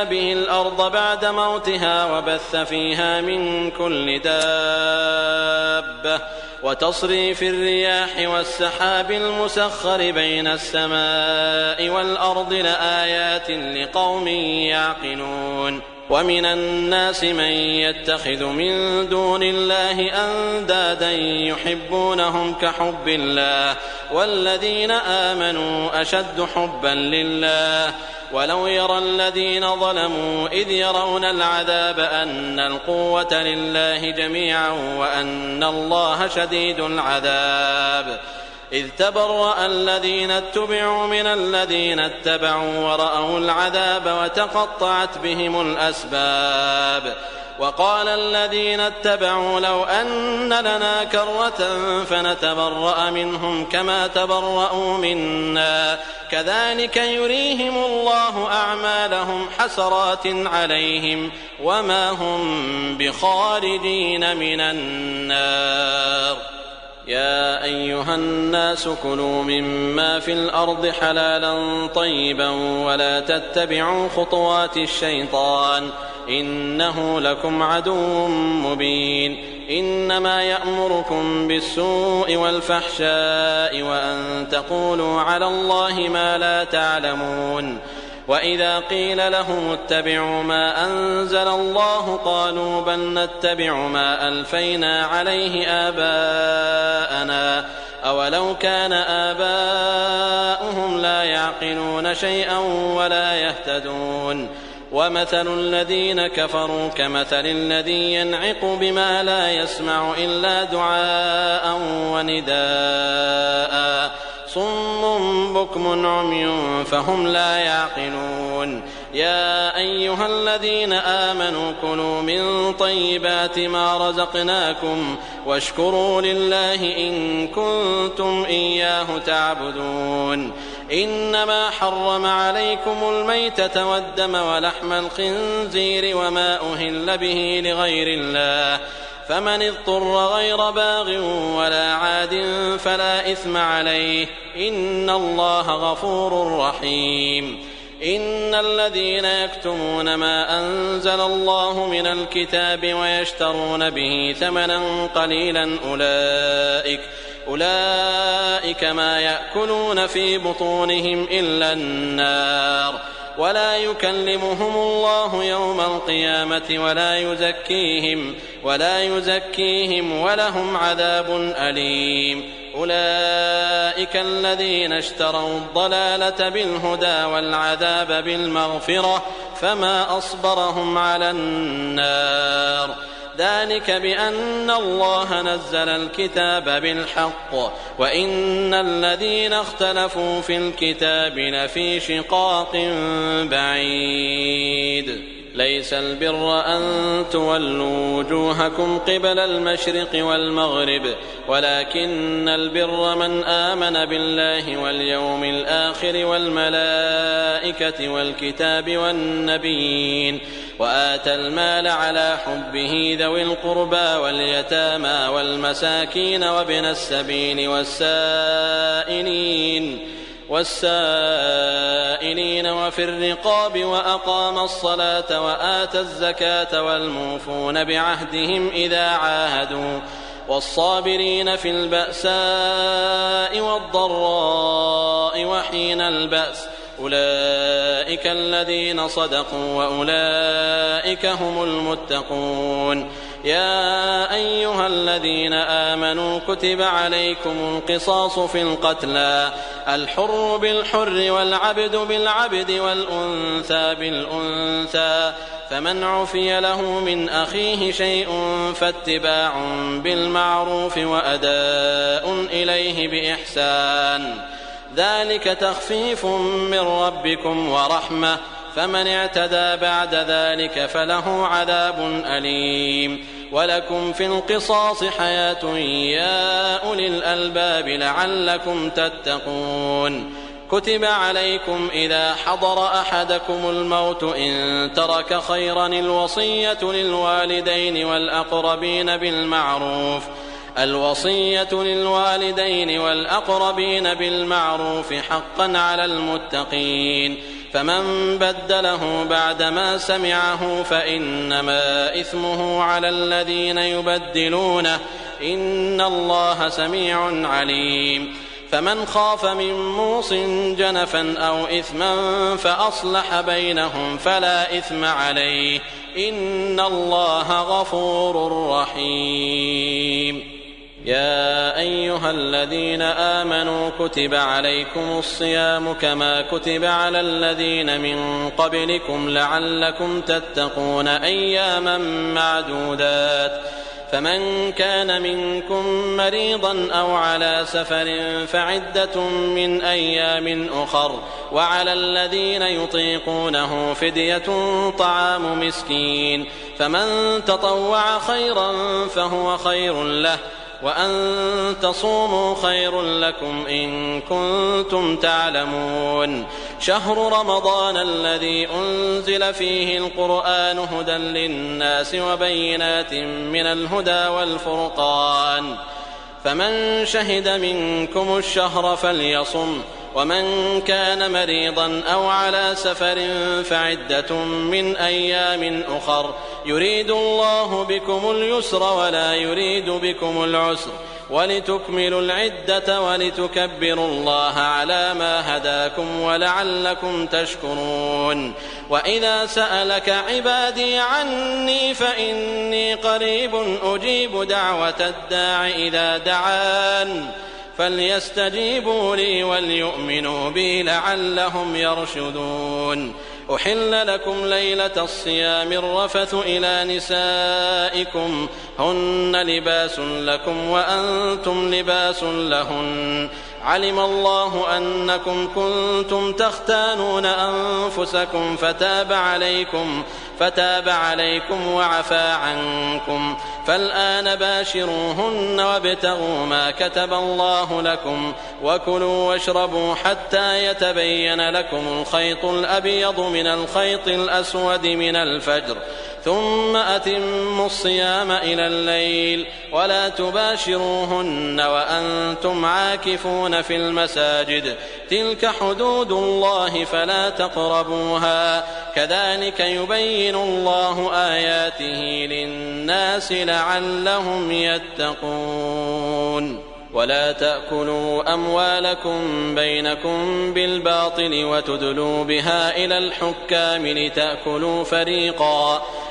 به الأرض بعد موتها وبث فيها من كل دابة وتصريف الرياح والسحاب المسخر بين السماء والأرض لآيات لقوم يعقلون ومن الناس من يتخذ من دون الله أندادا يحبونهم كحب الله والذين آمنوا أشد حبا لله ولو يرى الذين ظلموا إذ يرون العذاب أن القوة لله جميعا وأن الله شديد العذاب إذ تبرأ الذين اتبعوا من الذين اتبعوا ورأوا العذاب وتقطعت بهم الأسباب وقال الذين اتبعوا لو أن لنا كرة فنتبرأ منهم كما تبرأوا منا كذلك يريهم الله أعمالهم حسرات عليهم وما هم بخارجين من النار يا أيها الناس كلوا مما في الأرض حلالا طيبا ولا تتبعوا خطوات الشيطان إنه لكم عدو مبين إنما يأمركم بالسوء والفحشاء وأن تقولوا على الله ما لا تعلمون وإذا قيل لهم اتبعوا ما أنزل الله قالوا بل نتبع ما ألفينا عليه آباءنا أولو كان آباؤهم لا يعقلون شيئا ولا يهتدون ومثل الذين كفروا كمثل الذي ينعق بما لا يسمع إلا دعاء ونداء صم بكم عمي فهم لا يعقلون يا أيها الذين آمنوا كلوا من طيبات ما رزقناكم واشكروا لله إن كنتم إياه تعبدون إنما حرم عليكم الميتة والدم ولحم الخنزير وما أهل به لغير الله فمن اضطر غير باغ ولا عاد فلا إثم عليه إن الله غفور رحيم إن الذين يكتمون ما أنزل الله من الكتاب ويشترون به ثمنا قليلا أولئك ما يأكلون في بطونهم إلا النار ولا يكلمهم الله يوم القيامة ولا يزكيهم ولهم عذاب أليم أولئك الذين اشتروا الضلالة بالهدى والعذاب بالمغفرة فما أصبرهم على النار ذلك بأن الله نزل الكتاب بالحق وإن الذين اختلفوا في الكتاب لفي شقاق بعيد ليس البر أن تولوا وجوهكم قبل المشرق والمغرب ولكن البر من آمن بالله واليوم الآخر والملائكة والكتاب والنبيين وآتى المال على حبه ذوي القربى واليتامى والمساكين وابن السبيل والسائلين وفي الرقاب وأقام الصلاة وآتى الزكاة والموفون بعهدهم إذا عاهدوا والصابرين في البأساء والضراء وحين البأس أولئك الذين صدقوا وأولئك هم المتقون يا أيها الذين آمنوا كتب عليكم القصاص في القتلى الحر بالحر والعبد بالعبد والأنثى بالأنثى فمن عفي له من أخيه شيء فاتباع بالمعروف وأداء إليه بإحسان ذلك تخفيف من ربكم ورحمة فمن اعتدى بعد ذلك فله عذاب أليم ولكم في القصاص حياة يا أولي الألباب لعلكم تتقون كتب عليكم إذا حضر أحدكم الموت إن ترك خيرا الوصية للوالدين والأقربين بالمعروف حقا على المتقين فمن بدله بعدما سمعه فإنما إثمه على الذين يبدلونه إن الله سميع عليم فمن خاف من موص جنفا أو إثما فأصلح بينهم فلا إثم عليه إن الله غفور رحيم يا أيها الذين آمنوا كتب عليكم الصيام كما كتب على الذين من قبلكم لعلكم تتقون أياما معدودات فمن كان منكم مريضا أو على سفر فعدة من أيام أخر وعلى الذين يطيقونه فدية طعام مسكين فمن تطوع خيرا فهو خير له وأن تصوموا خير لكم إن كنتم تعلمون شهر رمضان الذي أنزل فيه القرآن هدى للناس وبينات من الهدى والفرقان فمن شهد منكم الشهر فليصم ومن كان مريضا أو على سفر فعدة من أيام أخر يريد الله بكم اليسر ولا يريد بكم العسر ولتكملوا العدة ولتكبروا الله على ما هداكم ولعلكم تشكرون وإذا سألك عبادي عني فإني قريب أجيب دعوة الداع إذا دعان فليستجيبوا لي وليؤمنوا بي لعلهم يرشدون أحل لكم ليلة الصيام الرفث إلى نسائكم هن لباس لكم وأنتم لباس لهن علم الله أنكم كنتم تختانون أنفسكم فتاب عليكم وعفى عنكم، فالآن باشروهن وابتغوا ما كتب الله لكم، وكلوا واشربوا حتى يتبين لكم الخيط الأبيض من الخيط الأسود من الفجر، ثم أتموا الصيام إلى الليل، ولا تباشروهن وأنتم عاكفون في المساجد، تلك حدود الله فلا تقربوها، كذلك يبين الله آياته للناس لعلهم يتقون. ولا تأكلوا أموالكم بينكم بالباطل وتدلوا بها إلى الحكام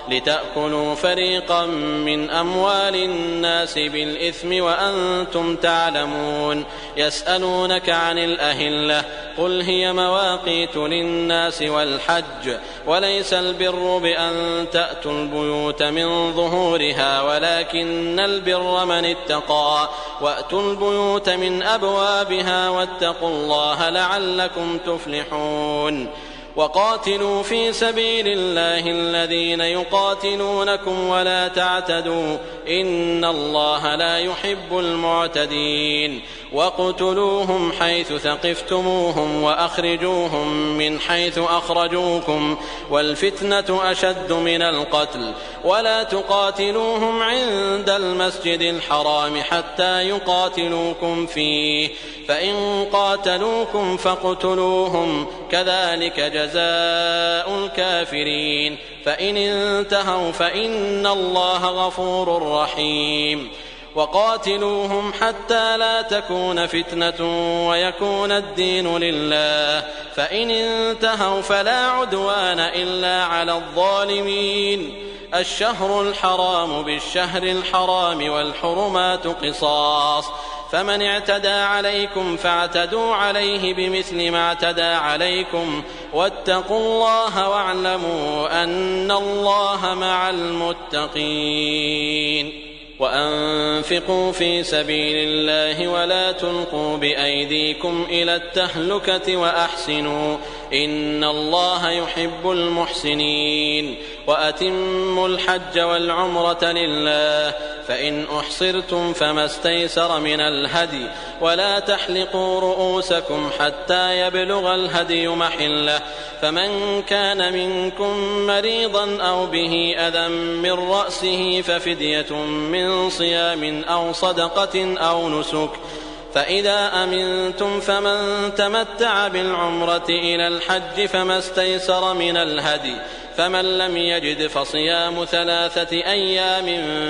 لتأكلوا فريقا من أموال الناس بالإثم وأنتم تعلمون. يسألونك عن الأهلة، قل هي مواقيت للناس والحج، وليس البر بأن تأتوا البيوت من ظهورها، ولكن البر من اتقى، وأتوا البيوت من أبوابها، واتقوا الله لعلكم تفلحون. وقاتلوا في سبيل الله الذين يقاتلونكم ولا تعتدوا، إن الله لا يحب المعتدين. واقتلوهم حيث ثقفتموهم وأخرجوهم من حيث أخرجوكم، والفتنة أشد من القتل، ولا تقاتلوهم عند المسجد الحرام حتى يقاتلوكم فيه، فإن قاتلوكم فاقتلوهم، كذلك جزاء الكافرين، فإن انتهوا فإن الله غفور رحيم. وقاتلوهم حتى لا تكون فتنة ويكون الدين لله، فإن انتهوا فلا عدوان إلا على الظالمين. الشهر الحرام بالشهر الحرام والحرمات قصاص، فمن اعتدى عليكم فاعتدوا عليه بمثل ما اعتدى عليكم، واتقوا الله واعلموا أن الله مع المتقين. وأنفقوا في سبيل الله ولا تلقوا بأيديكم إلى التهلكة وأحسنوا، إن الله يحب المحسنين. وأتموا الحج والعمرة لله، فإن أحصرتم فما استيسر من الهدي، ولا تحلقوا رؤوسكم حتى يبلغ الهدي محله، فمن كان منكم مريضا أو به أذى من رأسه ففدية من صيام أو صدقة أو نسك، فإذا أمنتم فمن تمتع بالعمرة إلى الحج فما استيسر من الهدي، فمن لم يجد فصيام 3 أيام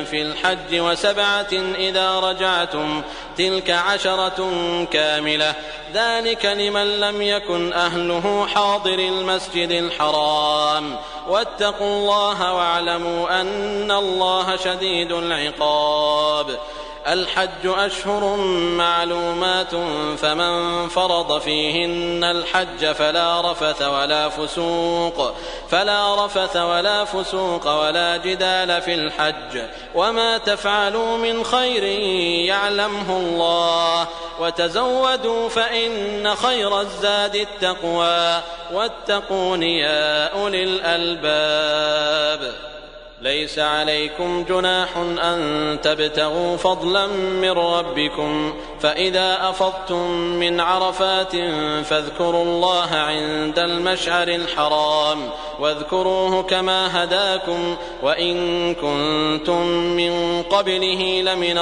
في الحج و7 إذا رجعتم، تلك 10 كاملة، ذلك لمن لم يكن أهله حاضر المسجد الحرام. واتقوا الله واعلموا أن الله شديد العقاب. الحج أشهر معلومات، فمن فرض فيهن الحج فلا رفث ولا فسوق ولا جدال في الحج، وما تفعلوا من خير يعلمه الله، وتزودوا فإن خير الزاد التقوى، واتقون يا أولي الألباب. ليس عليكم جناح أن تبتغوا فضلا من ربكم، فإذا أفضتم من عرفات فاذكروا الله عند المشعر الحرام، واذكروه كما هداكم، وإن كنتم من قبله لمن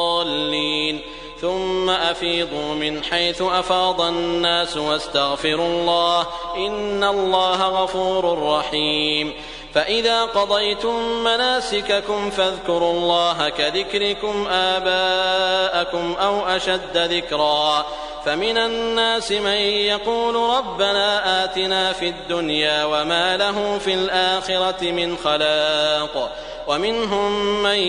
الضالين. ثم أفيضوا من حيث أفاض الناس واستغفروا الله، إن الله غفور رحيم. فإذا قضيتم مناسككم فاذكروا الله كذكركم آباءكم أو أشد ذكرا، فمن الناس من يقول ربنا آتنا في الدنيا وما له في الآخرة من خلاق، ومنهم من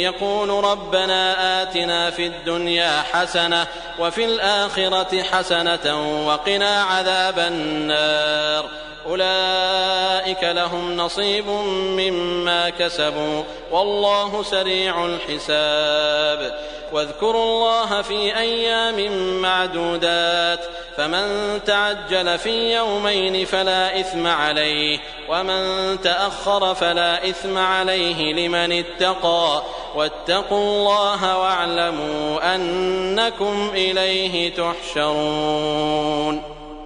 يقول ربنا آتنا في الدنيا حسنة وفي الآخرة حسنة وقنا عذاب النار. أولئك لهم نصيب مما كسبوا والله سريع الحساب. واذكروا الله في أيام معدودات فمن تعجل في يومين فلا إثم عليه ومن تأخر فلا إثم عليه لمن اتقى واتقوا الله واعلموا أنكم إليه تحشرون.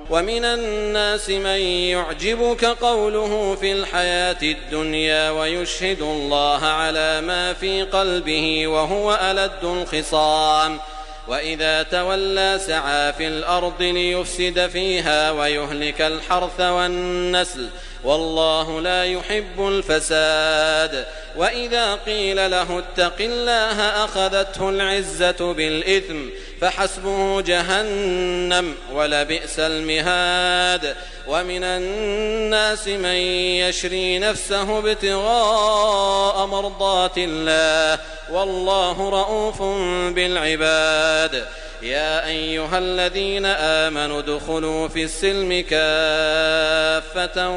ومن الناس من يعجبك قوله في الحياة الدنيا ويشهد الله على ما في قلبه وهو ألد الخصام وإذا تولى سعى في الأرض ليفسد فيها ويهلك الحرث والنسل والله لا يحب الفساد. وإذا قيل له اتق الله أخذته العزة بالإثم فحسبه جهنم ولبئس المهاد. ومن الناس من يشري نفسه ابتغاء مرضات الله والله رؤوف بالعباد. يا أيها الذين آمنوا ادخلوا في السلم كافة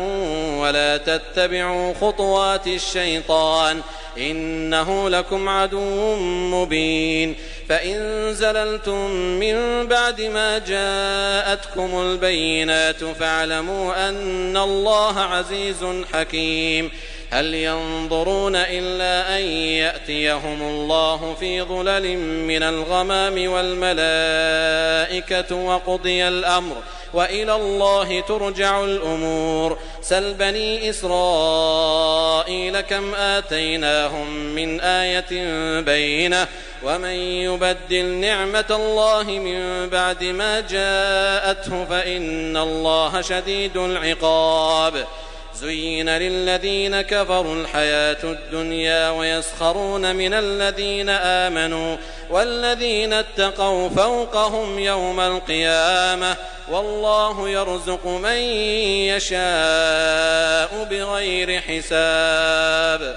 ولا تتبعوا خطوات الشيطان إنه لكم عدو مبين. فإن زللتم من بعد ما جاءتكم البينات فاعلموا أن الله عزيز حكيم. هل ينظرون إلا أن يأتيهم الله في ظلل من الغمام والملائكة وقضي الأمر وإلى الله ترجع الأمور. سل بني إسرائيل كم آتيناهم من آية بينة ومن يبدل نعمة الله من بعد ما جاءته فإن الله شديد العقاب. زين للذين كفروا الحياة الدنيا ويسخرون من الذين آمنوا والذين اتقوا فوقهم يوم القيامة والله يرزق من يشاء بغير حساب.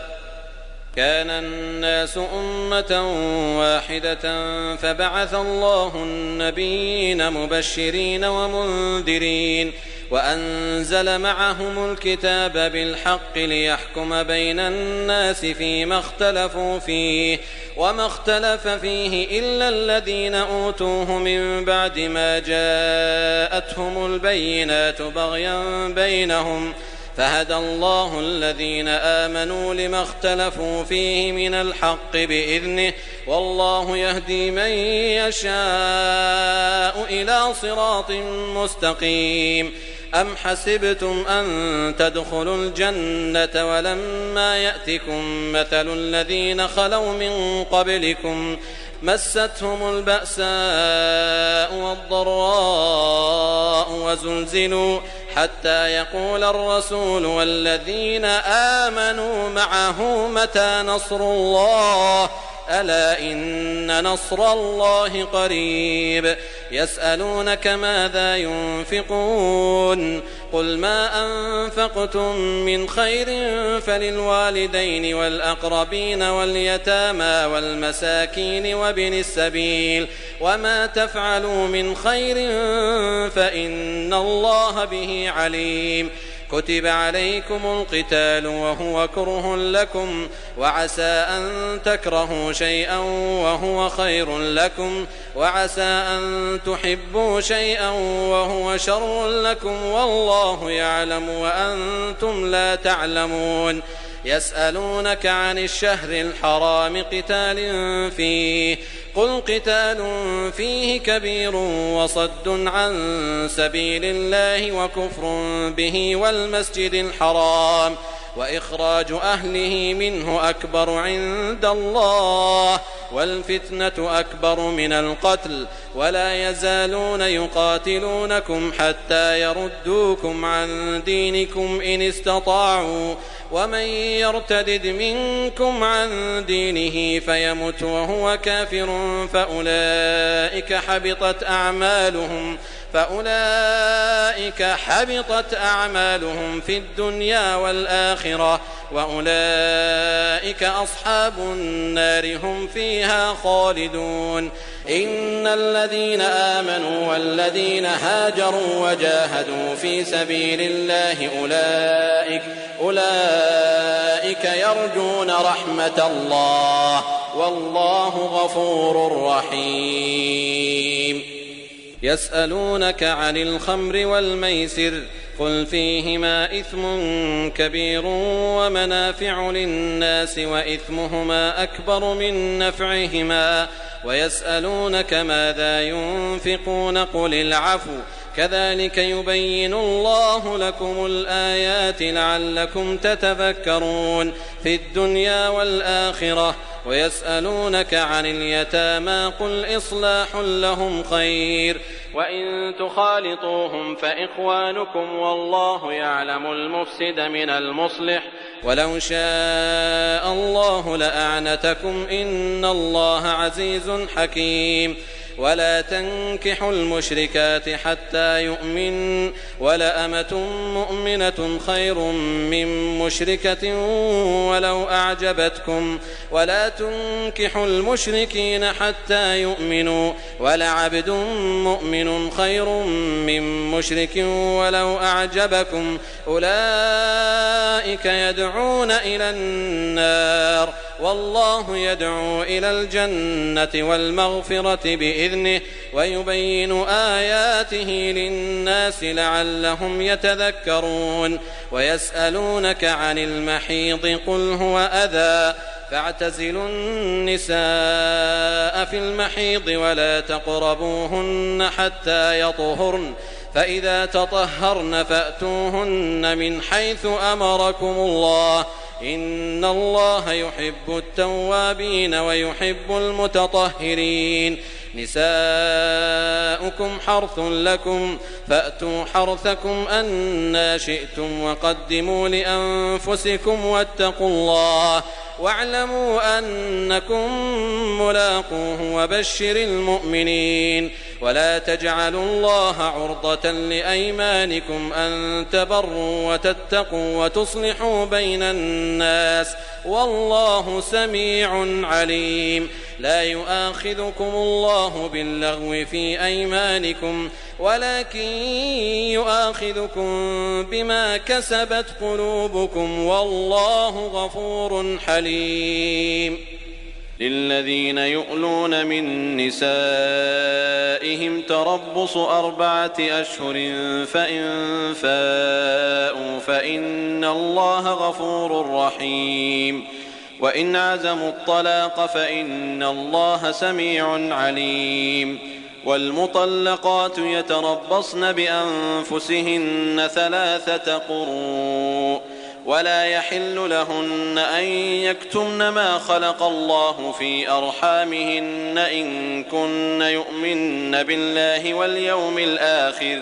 كان الناس أمة واحدة فبعث الله النبيين مبشرين ومنذرين وأنزل معهم الكتاب بالحق ليحكم بين الناس فيما اختلفوا فيه وما اختلف فيه إلا الذين أوتوه من بعد ما جاءتهم البينات بغيا بينهم فهدى الله الذين آمنوا لما اختلفوا فيه من الحق بإذنه والله يهدي من يشاء إلى صراط مستقيم. أم حسبتم أن تدخلوا الجنة ولما يأتكم مثل الذين خلوا من قبلكم مستهم البأساء والضراء وزلزلوا حتى يقول الرسول والذين آمنوا معه متى نصر الله ألا إن نصر الله قريب. يسألونك ماذا ينفقون قل ما أنفقتم من خير فللوالدين والأقربين واليتامى والمساكين وابن السبيل وما تفعلوا من خير فإن الله به عليم. كتب عليكم القتال وهو كره لكم وعسى أن تكرهوا شيئا وهو خير لكم وعسى أن تحبوا شيئا وهو شر لكم والله يعلم وأنتم لا تعلمون. يسألونك عن الشهر الحرام قتال فيه قل قتال فيه كبير وصد عن سبيل الله وكفر به والمسجد الحرام وإخراج أهله منه أكبر عند الله والفتنة أكبر من القتل ولا يزالون يقاتلونكم حتى يردوكم عن دينكم إن استطاعوا ومن يرتدد منكم عن دينه فيمت وهو كافر فأولئك حبطت أعمالهم في الدنيا والآخرة وأولئك أصحاب النار هم فيها خالدون. إن الذين آمنوا والذين هاجروا وجاهدوا في سبيل الله أولئك يرجون رحمة الله والله غفور رحيم. يسألونك عن الخمر والميسر قل فيهما إثم كبير ومنافع للناس وإثمهما أكبر من نفعهما ويسألونك ماذا ينفقون قل العفو كذلك يبين الله لكم الآيات لعلكم تتفكرون في الدنيا والآخرة. ويسألونك عن اليتامى قل إصلاح لهم خير وإن تخالطوهم فإخوانكم والله يعلم المفسد من المصلح ولو شاء الله لأعنتكم إن الله عزيز حكيم. ولا تنكحوا المشركات حتى يؤمن ولأمة مؤمنة خير من مشركة ولو أعجبتكم ولا تنكحوا المشركين حتى يؤمنوا ولعبد مؤمن خير من مشرك ولو أعجبكم أولئك يدعون إلى النار والله يدعو إلى الجنة والمغفرة بإذنه ويبين آياته للناس لعلهم يتذكرون. ويسألونك عن المحيض قل هو أذى فاعتزلوا النساء في المحيض ولا تقربوهن حتى يطهرن فإذا تطهرن فأتوهن من حيث أمركم الله إن الله يحب التوابين ويحب المتطهرين. نساؤكم حرث لكم فأتوا حرثكم أنى شئتم وقدموا لأنفسكم واتقوا الله واعلموا أنكم ملاقوه وبشر المؤمنين. ولا تجعلوا الله عرضة لأيمانكم أن تبروا وتتقوا وتصلحوا بين الناس والله سميع عليم. لا يؤاخذكم الله باللغو في أيمانكم ولكن يؤاخذكم بما كسبت قلوبكم والله غفور حليم. للذين يؤلون من نسائهم تربص 4 أشهر فإن فاءوا فإن الله غفور رحيم. وإن عزموا الطلاق فإن الله سميع عليم. والمطلقات يتربصن بأنفسهن 3 قروء ولا يحل لهن أن يكتمن ما خلق الله في أرحامهن إن كن يؤمن بالله واليوم الآخر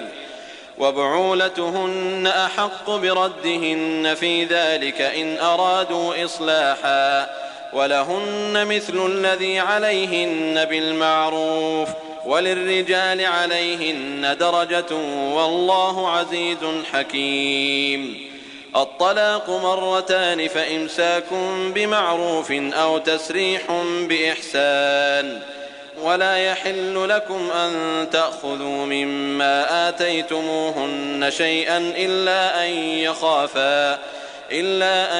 وبعولتهن أحق بردهن في ذلك إن أرادوا إصلاحا ولهن مثل الذي عليهن بالمعروف وللرجال عليهن درجة والله عزيز حكيم. الطلاق 2 فإمساك بمعروف أو تسريح بإحسان. ولا يحل لكم أن تأخذوا مما آتيتموهن شيئا إلا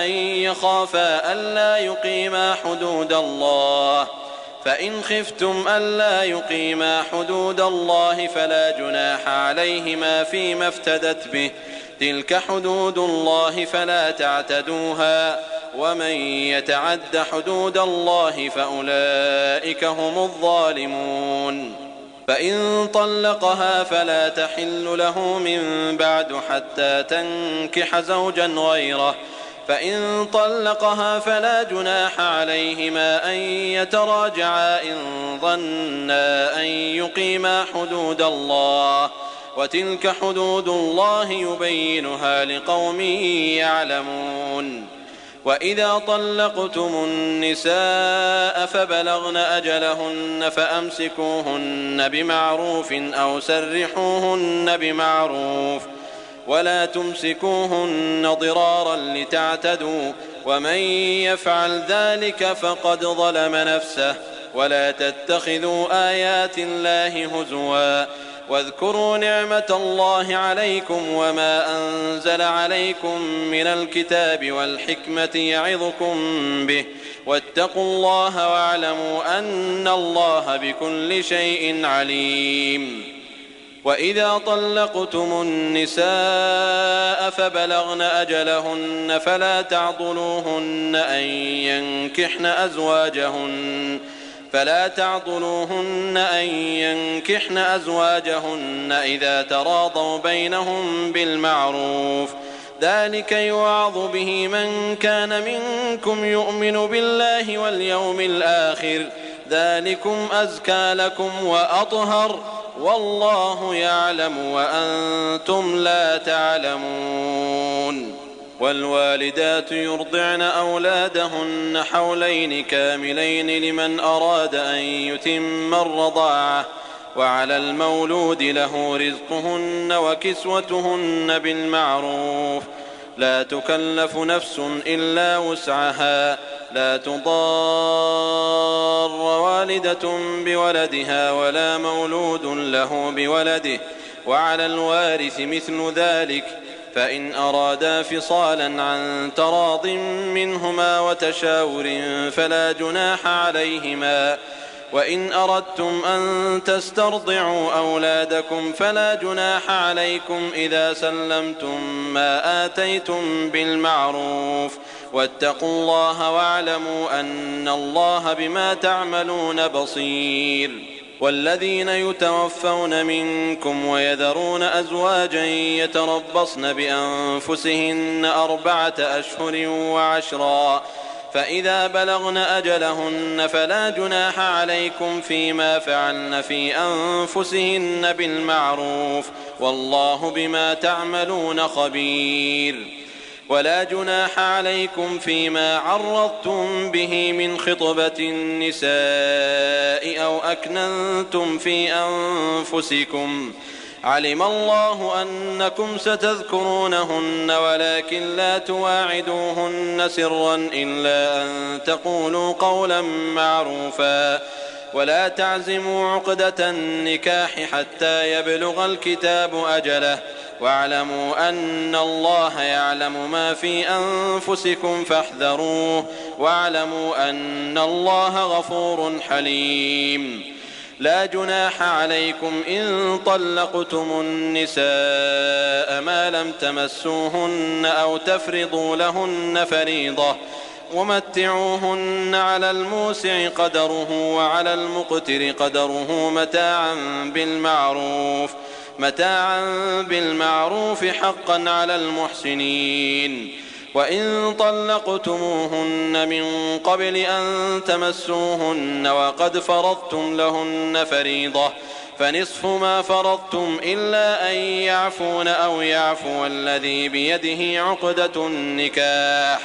أن يخافا ألا يقيما حدود الله فإن خفتم ألا يقيما حدود الله فلا جناح عليهما فيما افتدت به تلك حدود الله فلا تعتدوها ومن يتعد حدود الله فأولئك هم الظالمون. فإن طلقها فلا تحل له من بعد حتى تنكح زوجا غيره فإن طلقها فلا جناح عليهما أن يتراجعا إن ظنا أن يقيما حدود الله وتلك حدود الله يبينها لقوم يعلمون. وإذا طلقتم النساء فبلغن أجلهن فأمسكوهن بمعروف أو سرحوهن بمعروف ولا تمسكوهن ضرارا لتعتدوا ومن يفعل ذلك فقد ظلم نفسه. ولا تتخذوا آيات الله هزوا واذكروا نعمة الله عليكم وما أنزل عليكم من الكتاب والحكمة يعظكم به واتقوا الله واعلموا أن الله بكل شيء عليم. وإذا طلقتم النساء فبلغن أجلهن فلا تعضلوهن أن ينكحن أزواجهن إذا تراضوا بينهم بالمعروف، ذلك يوعظ به من كان منكم يؤمن بالله واليوم الآخر، ذلكم أزكى لكم وأطهر، والله يعلم وأنتم لا تعلمون. والوالدات يرضعن أولادهن حولين كاملين لمن أراد أن يتم الرضاعة، وعلى المولود له رزقهن وكسوتهن بالمعروف، لا تكلف نفس إلا وسعها، لا تضار والدة بولدها ولا مولود له بولده، وعلى الوارث مثل ذلك، فإن أرادا فصالا عن تراض منهما وتشاور فلا جناح عليهما. وإن أردتم أن تسترضعوا أولادكم فلا جناح عليكم إذا سلمتم ما آتيتم بالمعروف، واتقوا الله واعلموا أن الله بما تعملون بصير. والذين يتوفون منكم ويذرون أزواجا يتربصن بأنفسهن 4 أشهر و10، فإذا بلغن أجلهن فلا جناح عليكم فيما فعلن في أنفسهن بالمعروف، والله بما تعملون خبير. ولا جناح عليكم فيما عرضتم به من خطبة النساء أو أكننتم في أنفسكم، علم الله أنكم ستذكرونهن ولكن لا تواعدوهن سرا إلا أن تقولوا قولا معروفا، ولا تعزموا عقدة النكاح حتى يبلغ الكتاب أجله، واعلموا أن الله يعلم ما في أنفسكم فاحذروه، واعلموا أن الله غفور حليم. لا جناح عليكم إن طلقتم النساء ما لم تمسوهن أو تفرضوا لهن فريضة، ومتعوهن على الموسع قدره وعلى المقتر قدره متاعا بالمعروف حقا على المحسنين. وإن طلقتموهن من قبل أن تمسوهن وقد فرضتم لهن فريضة فنصف ما فرضتم إلا أن يعفون أو يعفو الذي بيده عقدة النكاح،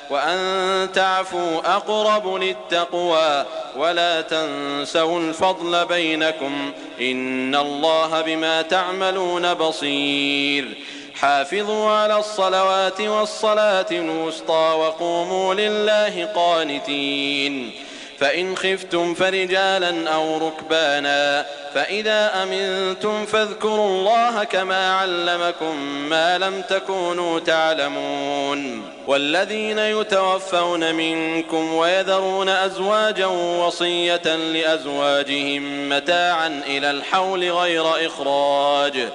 وأن تعفوا أقرب للتقوى، ولا تنسوا الفضل بينكم، إن الله بما تعملون بصير. حافظوا على الصلوات والصلاة الوسطى وقوموا لله قانتين. فإن خفتم فرجالا أو ركبانا، فإذا أمنتم فاذكروا الله كما علمكم ما لم تكونوا تعلمون. والذين يتوفون منكم ويذرون أزواجا وصية لأزواجهم متاعا إلى الحول غير إخراج،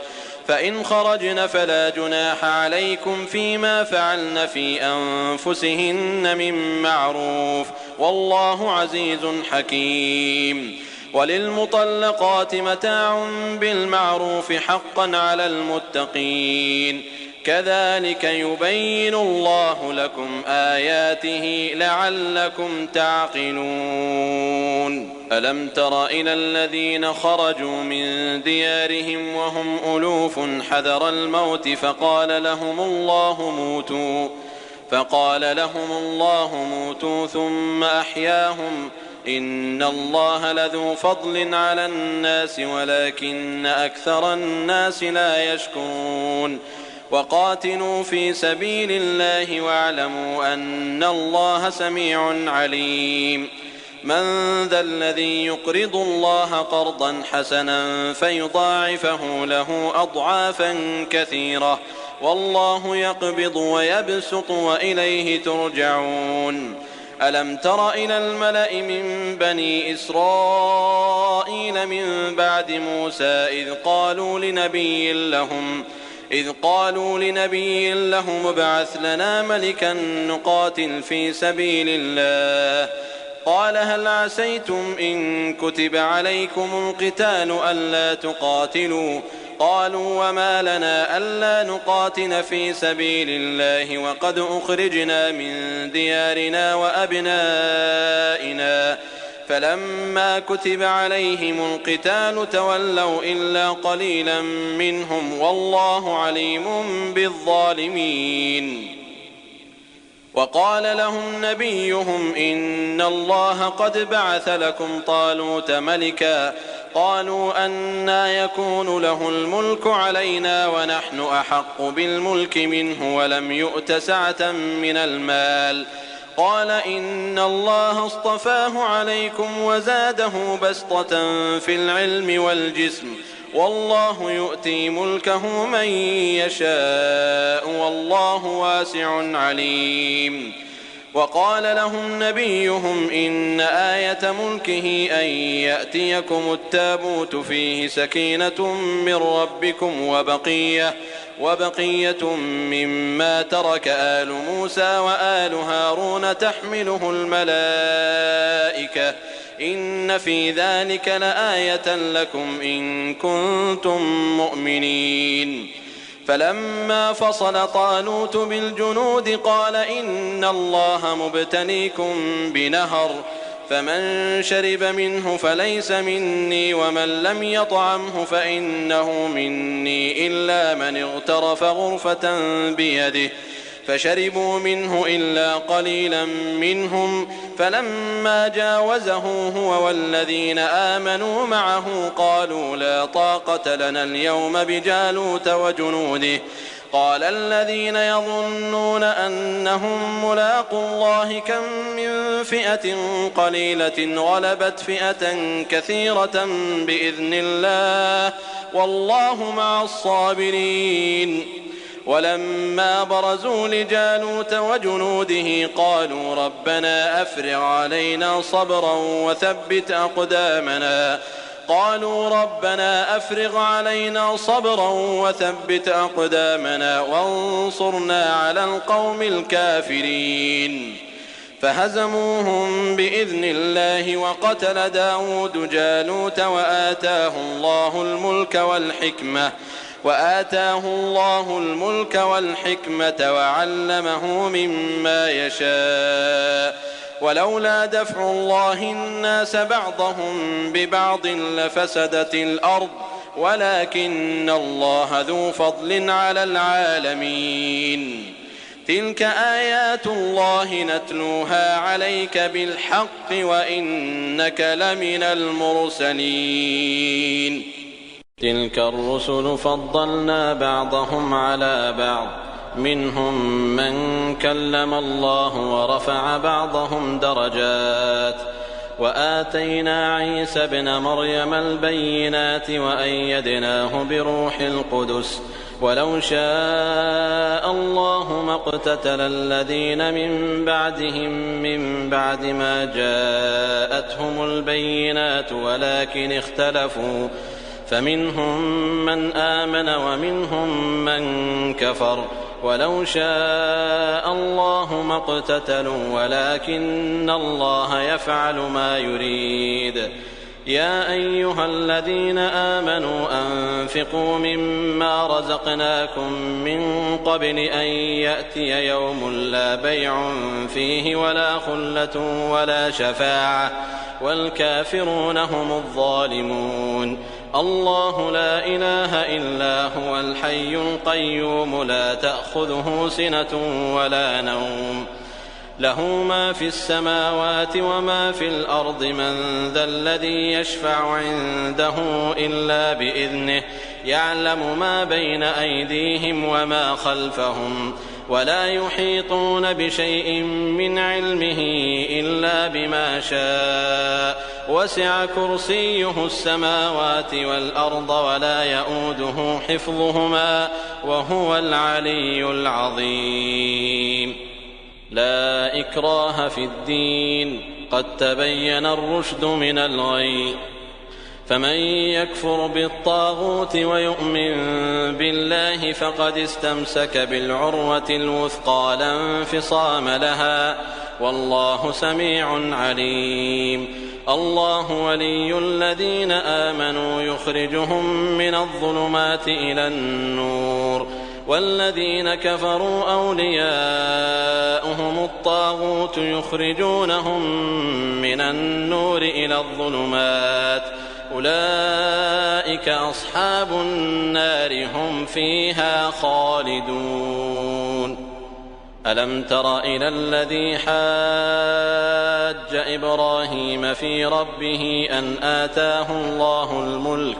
فإن خرجن فلا جناح عليكم فيما فعلن في أنفسهن من معروف، والله عزيز حكيم. وللمطلقات متاع بالمعروف حقا على المتقين، كذلك يبين الله لكم آياته لعلكم تعقلون. ألم تر إلى الذين خرجوا من ديارهم وهم ألوف حذر الموت فقال لهم الله موتوا ثم أحياهم، إن الله لذو فضل على الناس ولكن أكثر الناس لا يشكرون. وقاتلوا في سبيل الله واعلموا أن الله سميع عليم. من ذا الذي يقرض الله قرضا حسنا فيضاعفه له أضعافا كثيرة والله يقبض ويبسط وإليه ترجعون. ألم تر إلى الملأ من بني إسرائيل من بعد موسى إذ قالوا لنبي لهم ابعث لنا ملكا نقاتل في سبيل الله قال هل عسيتم إن كتب عليكم القتال ألا تقاتلوا قالوا وما لنا ألا نقاتل في سبيل الله وقد أخرجنا من ديارنا وأبنائنا فلما كتب عليهم القتال تولوا إلا قليلا منهم والله عليم بالظالمين. وقال لهم نبيهم إن الله قد بعث لكم طالوت ملكا قالوا أنى يكون له الملك علينا ونحن أحق بالملك منه ولم يؤت سعة من المال قال إن الله اصطفاه عليكم وزاده بسطة في العلم والجسم والله يؤتي ملكه من يشاء والله واسع عليم. وقال لهم نبيهم إن آية ملكه أن يأتيكم التابوت فيه سكينة من ربكم وبقية مما ترك آل موسى وآل هارون تحمله الملائكة إن في ذلك لآية لكم إن كنتم مؤمنين. فلما فصل طالوت بالجنود قال إن الله مبتليكم بنهر فمن شرب منه فليس مني ومن لم يطعمه فإنه مني إلا من اغترف غرفة بيده فشربوا منه إلا قليلا منهم فلما جاوزه هو والذين آمنوا معه قالوا لا طاقة لنا اليوم بجالوت وجنوده قال الذين يظنون أنهم ملاقوا الله كم من فئة قليلة غلبت فئة كثيرة بإذن الله والله مع الصابرين. ولما برزوا لجالوت وجنوده قالوا ربنا أفرغ علينا صبرا وثبت أقدامنا وانصرنا على القوم الكافرين فهزموهم بإذن الله وقتل داود جالوت وآتاه الله الملك والحكمة وعلمه مما يشاء ولولا دفع الله الناس بعضهم ببعض لفسدت الأرض ولكن الله ذو فضل على العالمين. تلك آيات الله نتلوها عليك بالحق وإنك لمن المرسلين. تلك الرسل فضلنا بعضهم على بعض منهم من كلم الله ورفع بعضهم درجات وآتينا عيسى ابن مريم البينات وأيدناه بروح القدس ولو شاء الله ما اقتتل الذين من بعدهم من بعد ما جاءتهم البينات ولكن اختلفوا فمنهم من آمن ومنهم من كفر ولو شاء الله ما اقتتلوا ولكن الله يفعل ما يريد. يا أيها الذين آمنوا أنفقوا مما رزقناكم من قبل أن يأتي يوم لا بيع فيه ولا خلة ولا شفاعة والكافرون هم الظالمون. الله لا إله إلا هو الحي القيوم لا تأخذه سنة ولا نوم له ما في السماوات وما في الأرض من ذا الذي يشفع عنده إلا بإذنه يعلم ما بين أيديهم وما خلفهم ولا يحيطون بشيء من علمه إلا بما شاء وسع كرسيه السماوات والأرض ولا يؤوده حفظهما وهو العلي العظيم. لا إكراه في الدين قد تبين الرشد من الغي فمن يكفر بالطاغوت ويؤمن بالله فقد استمسك بالعروة الوثقى لا انفصام لها والله سميع عليم. الله ولي الذين آمنوا يخرجهم من الظلمات إلى النور والذين كفروا أولياؤهم الطاغوت يخرجونهم من النور إلى الظلمات أولئك أصحاب النار هم فيها خالدون. ألم تر إلى الذي حاج إبراهيم في ربه أن آتاه الله الملك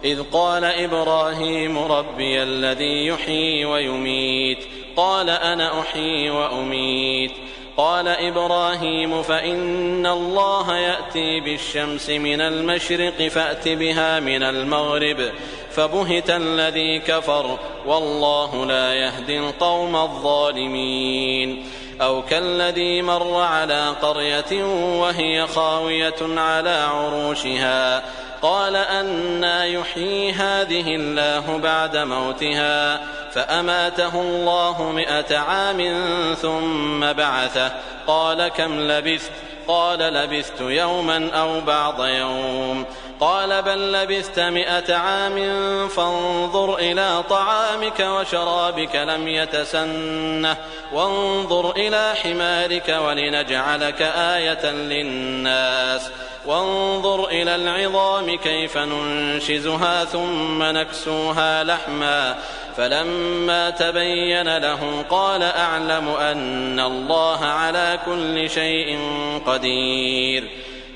إذ قال إبراهيم ربي الذي يحيي ويميت قال أنا أحيي وأميت قال إبراهيم فإن الله يأتي بالشمس من المشرق فأت بها من المغرب فبهت الذي كفر والله لا يهدي القوم الظالمين. أو كالذي مر على قرية وهي خاوية على عروشها قال أنى يحيي هذه الله بعد موتها فأماته الله 100 عام ثم بعثه قال كم لبثت قال لبثت يوما أو بعض يوم قال بل لبثت 100 عام فانظر إلى طعامك وشرابك لم يتسنه وانظر إلى حمارك ولنجعلك آية للناس وانظر إلى العظام كيف ننشزها ثم نكسوها لحما فلما تبين له قال أعلم أن الله على كل شيء قدير.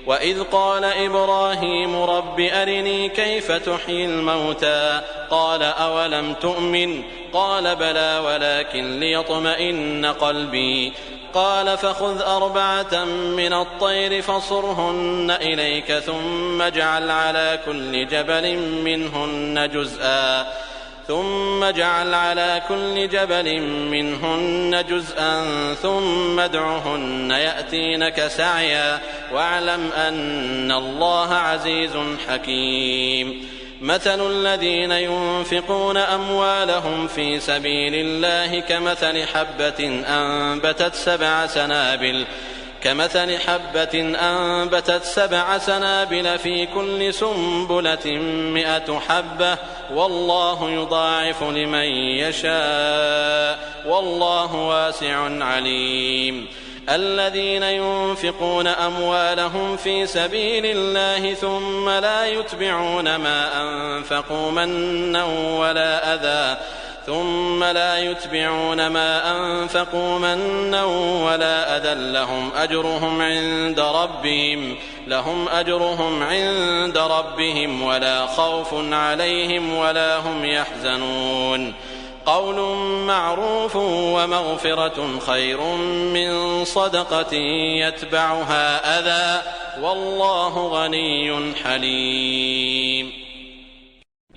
وإذ قال إبراهيم رب أرني كيف تحيي الموتى قال أولم تؤمن قال بلى ولكن ليطمئن قلبي قال فخذ 4 من الطير فصرهن إليك ثم اجعل على كل جبل منهن جزءا ثم ادعهن يأتينك سعيا واعلم أن الله عزيز حكيم. مثل الذين ينفقون أموالهم في سبيل الله كمثل حبة أنبتت 7 سنابل في كل سنبلة 100 حبة والله يضاعف لمن يشاء والله واسع عليم. الذين ينفقون أموالهم في سبيل الله ثم لا يتبعون ما أنفقوا منا ولا أذى لهم أجرهم عند ربهم ولا خوف عليهم ولا هم يحزنون. قول معروف ومغفرة خير من صدقة يتبعها أذى والله غني حليم.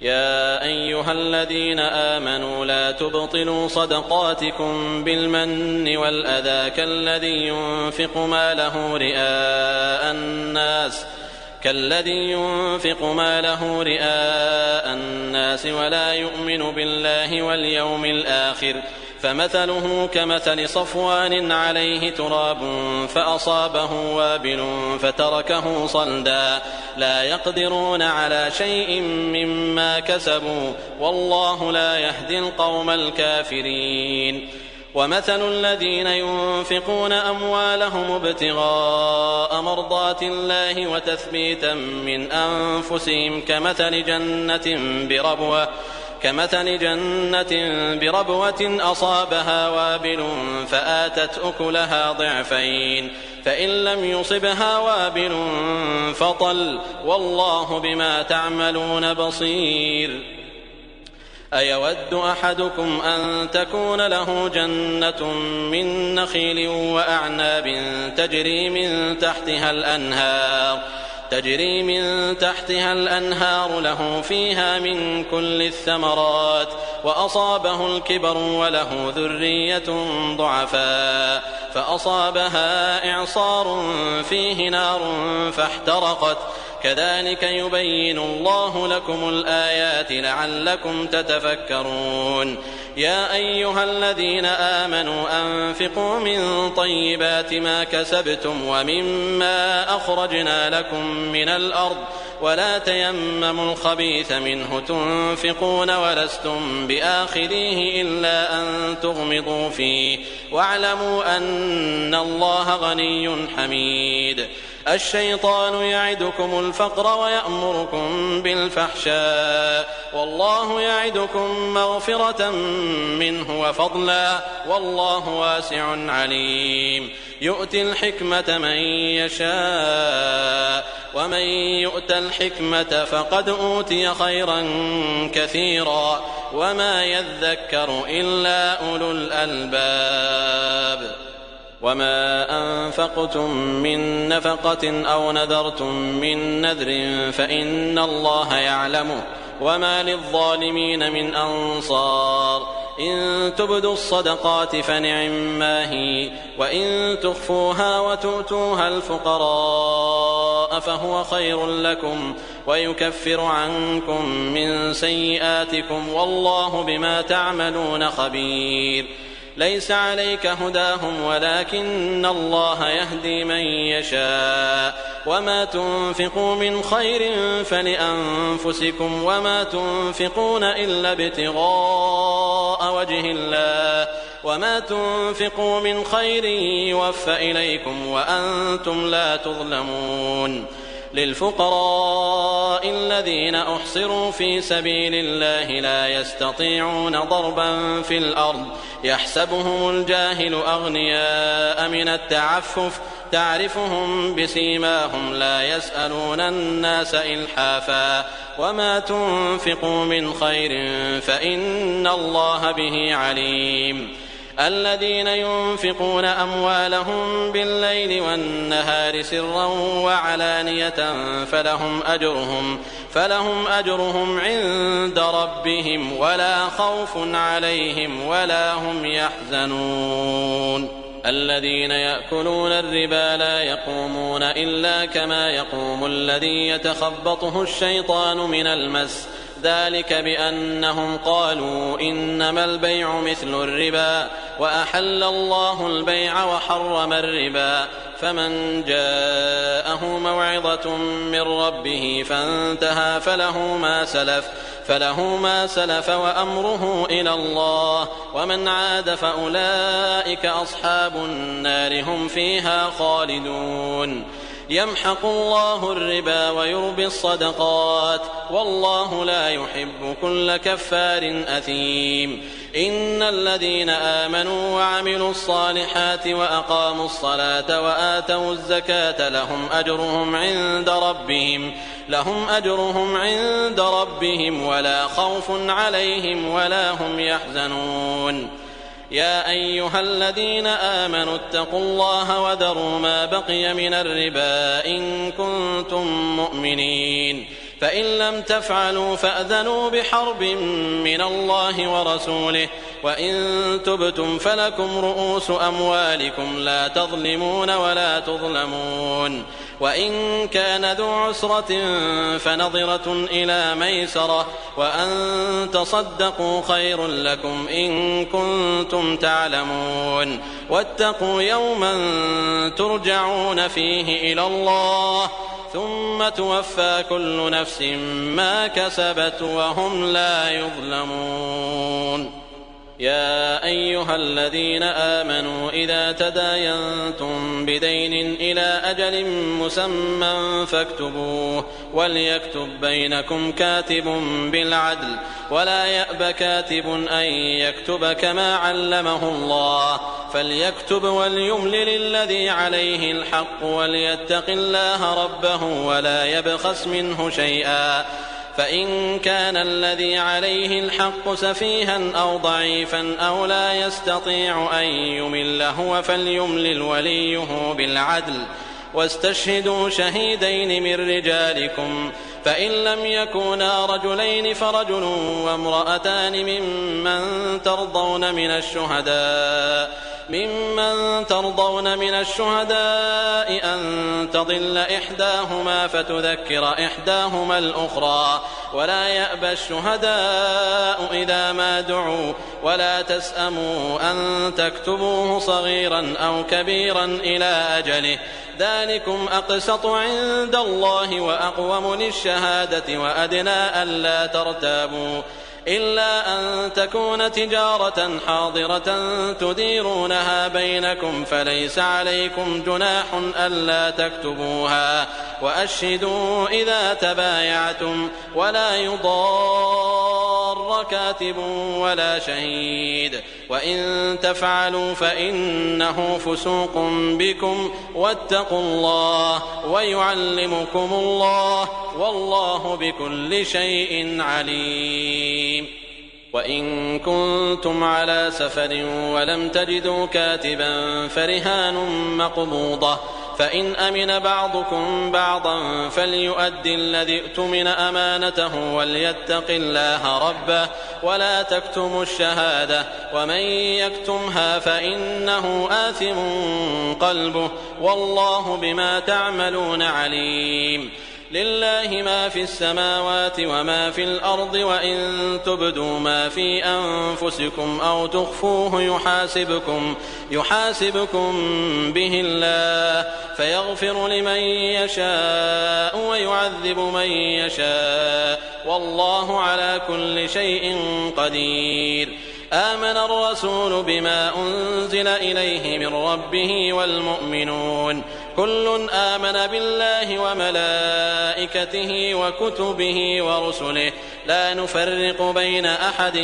يا أيها الذين آمنوا لا تبطلوا صدقاتكم بالمن والأذى كالذي ينفق ماله رئاء الناس ولا يؤمن بالله واليوم الآخر فمثله كمثل صفوان عليه تراب فأصابه وابل فتركه صلدا لا يقدرون على شيء مما كسبوا والله لا يهدي القوم الكافرين. ومثل الذين ينفقون أموالهم ابتغاء مرضات الله وتثبيتا من أنفسهم كمثل جنة بربوة أصابها وابل فآتت أكلها ضعفين فإن لم يصبها وابل فطل والله بما تعملون بصير. أيود أحدكم أن تكون له جنة من نخيل وأعناب تجري من تحتها الأنهار له فيها من كل الثمرات وأصابه الكبر وله ذرية ضعفاء فأصابها إعصار فيه نار فاحترقت كذلك يبين الله لكم الآيات لعلكم تتفكرون يا أيها الذين آمنوا أنفقوا من طيبات ما كسبتم ومما أخرجنا لكم من الأرض ولا تيمموا الخبيث منه تنفقون ولستم بآخذيه إلا أن تغمضوا فيه واعلموا أن الله غني حميد الشيطان يعدكم الفقر ويأمركم بالفحشاء والله يعدكم مغفرة منه وفضلا والله واسع عليم يؤتي الحكمة من يشاء ومن يؤت الحكمة فقد أوتي خيرا كثيرا وما يذكر إلا أولو الألباب وما أنفقتم من نفقة أو نذرتم من نذر فإن الله يعلمه وما للظالمين من أنصار إن تبدوا الصدقات فنعما هي وإن تخفوها وتؤتوها الفقراء فهو خير لكم ويكفر عنكم من سيئاتكم والله بما تعملون خبير ليس عليك هداهم ولكن الله يهدي من يشاء وما تنفقوا من خير فلأنفسكم وما تنفقون إلا ابتغاء وجه الله وما تنفقوا من خير يوفى إليكم وأنتم لا تظلمون للفقراء الذين أحصروا في سبيل الله لا يستطيعون ضربا في الأرض يحسبهم الجاهل أغنياء من التعفف تعرفهم بسيماهم لا يسألون الناس إلحافا وما تنفقوا من خير فإن الله به عليم الذين ينفقون أموالهم بالليل والنهار سرا وعلانية فلهم أجرهم عند ربهم ولا خوف عليهم ولا هم يحزنون الذين يأكلون الربا لا يقومون إلا كما يقوم الذي يتخبطه الشيطان من المس ذلك بأنهم قالوا إنما البيع مثل الربا وأحل الله البيع وحرم الربا فمن جاءه موعظة من ربه فانتهى فله ما سلف وأمره إلى الله ومن عاد فأولئك أصحاب النار هم فيها خالدون يمحق الله الربا ويربي الصدقات والله لا يحب كل كفار أثيم إن الذين آمنوا وعملوا الصالحات وأقاموا الصلاة وآتوا الزكاة لهم أجرهم عند ربهم ولا خوف عليهم ولا هم يحزنون يا أيها الذين آمنوا اتقوا الله وذروا ما بقي من الربا إن كنتم مؤمنين فإن لم تفعلوا فأذنوا بحرب من الله ورسوله وإن تبتم فلكم رؤوس أموالكم لا تظلمون ولا تظلمون وإن كان ذو عسرة فنظرة إلى ميسرة وأن تصدقوا خير لكم إن كنتم تعلمون واتقوا يوما ترجعون فيه إلى الله ثم توفى كل نفس ما كسبت وهم لا يظلمون يا أيها الذين آمنوا إذا تداينتم بدين إلى أجل مسمى فاكتبوه وليكتب بينكم كاتب بالعدل ولا يأب كاتب أن يكتب كما علمه الله فليكتب وليملل الذي عليه الحق وليتق الله ربه ولا يبخس منه شيئا فإن كان الذي عليه الحق سفيها أو ضعيفا أو لا يستطيع أن يمل هو فليملل وليه بالعدل واستشهدوا شهيدين من رجالكم فإن لم يكونا رجلين فرجل وامرأتان ممن ترضون من الشهداء أن تضل إحداهما فتذكر إحداهما الأخرى ولا يأبى الشهداء إذا ما دعوا ولا تسأموا أن تكتبوه صغيرا أو كبيرا إلى أجله ذلكم أقسط عند الله وأقوم للشهادة وأدنى ألا ترتابوا إلا أن تكون تجارة حاضرة تديرونها بينكم فليس عليكم جناح ألا تكتبوها وأشهدوا إذا تبايعتم ولا يضار كاتب ولا شهيد وإن تفعلوا فإنه فسوق بكم واتقوا الله ويعلمكم الله والله بكل شيء عليم. وإن كنتم على سفر ولم تجدوا كاتبا فرهان مقبوضة فإن أمن بعضكم بعضا فليؤد الذي اؤتمن أمانته وليتق الله ربه ولا تكتموا الشهادة ومن يكتمها فإنه آثم قلبه والله بما تعملون عليم. لله ما في السماوات وما في الأرض وإن تبدوا ما في أنفسكم أو تخفوه يحاسبكم به الله فيغفر لمن يشاء ويعذب من يشاء والله على كل شيء قدير. آمن الرسول بما أنزل إليه من ربه والمؤمنون كل آمن بالله وملائكته وكتبه ورسله لا نفرق بين أحد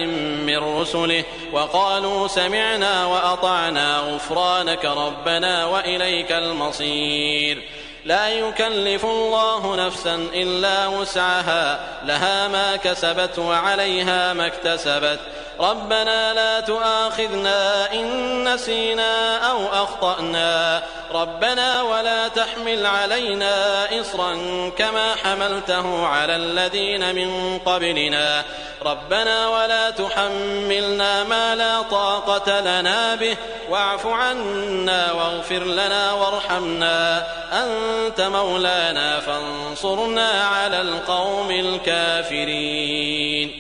من رسله وقالوا سمعنا وأطعنا غفرانك ربنا وإليك المصير. لا يكلف الله نفسا إلا وسعها لها ما كسبت وعليها ما اكتسبت ربنا لا تؤاخذنا إن نسينا أو أخطأنا ربنا ولا تحمل علينا إصرا كما حملته على الذين من قبلنا ربنا ولا تحملنا ما لا طاقة لنا به واعف عنا واغفر لنا وارحمنا أنت مولانا فانصرنا على القوم الكافرين.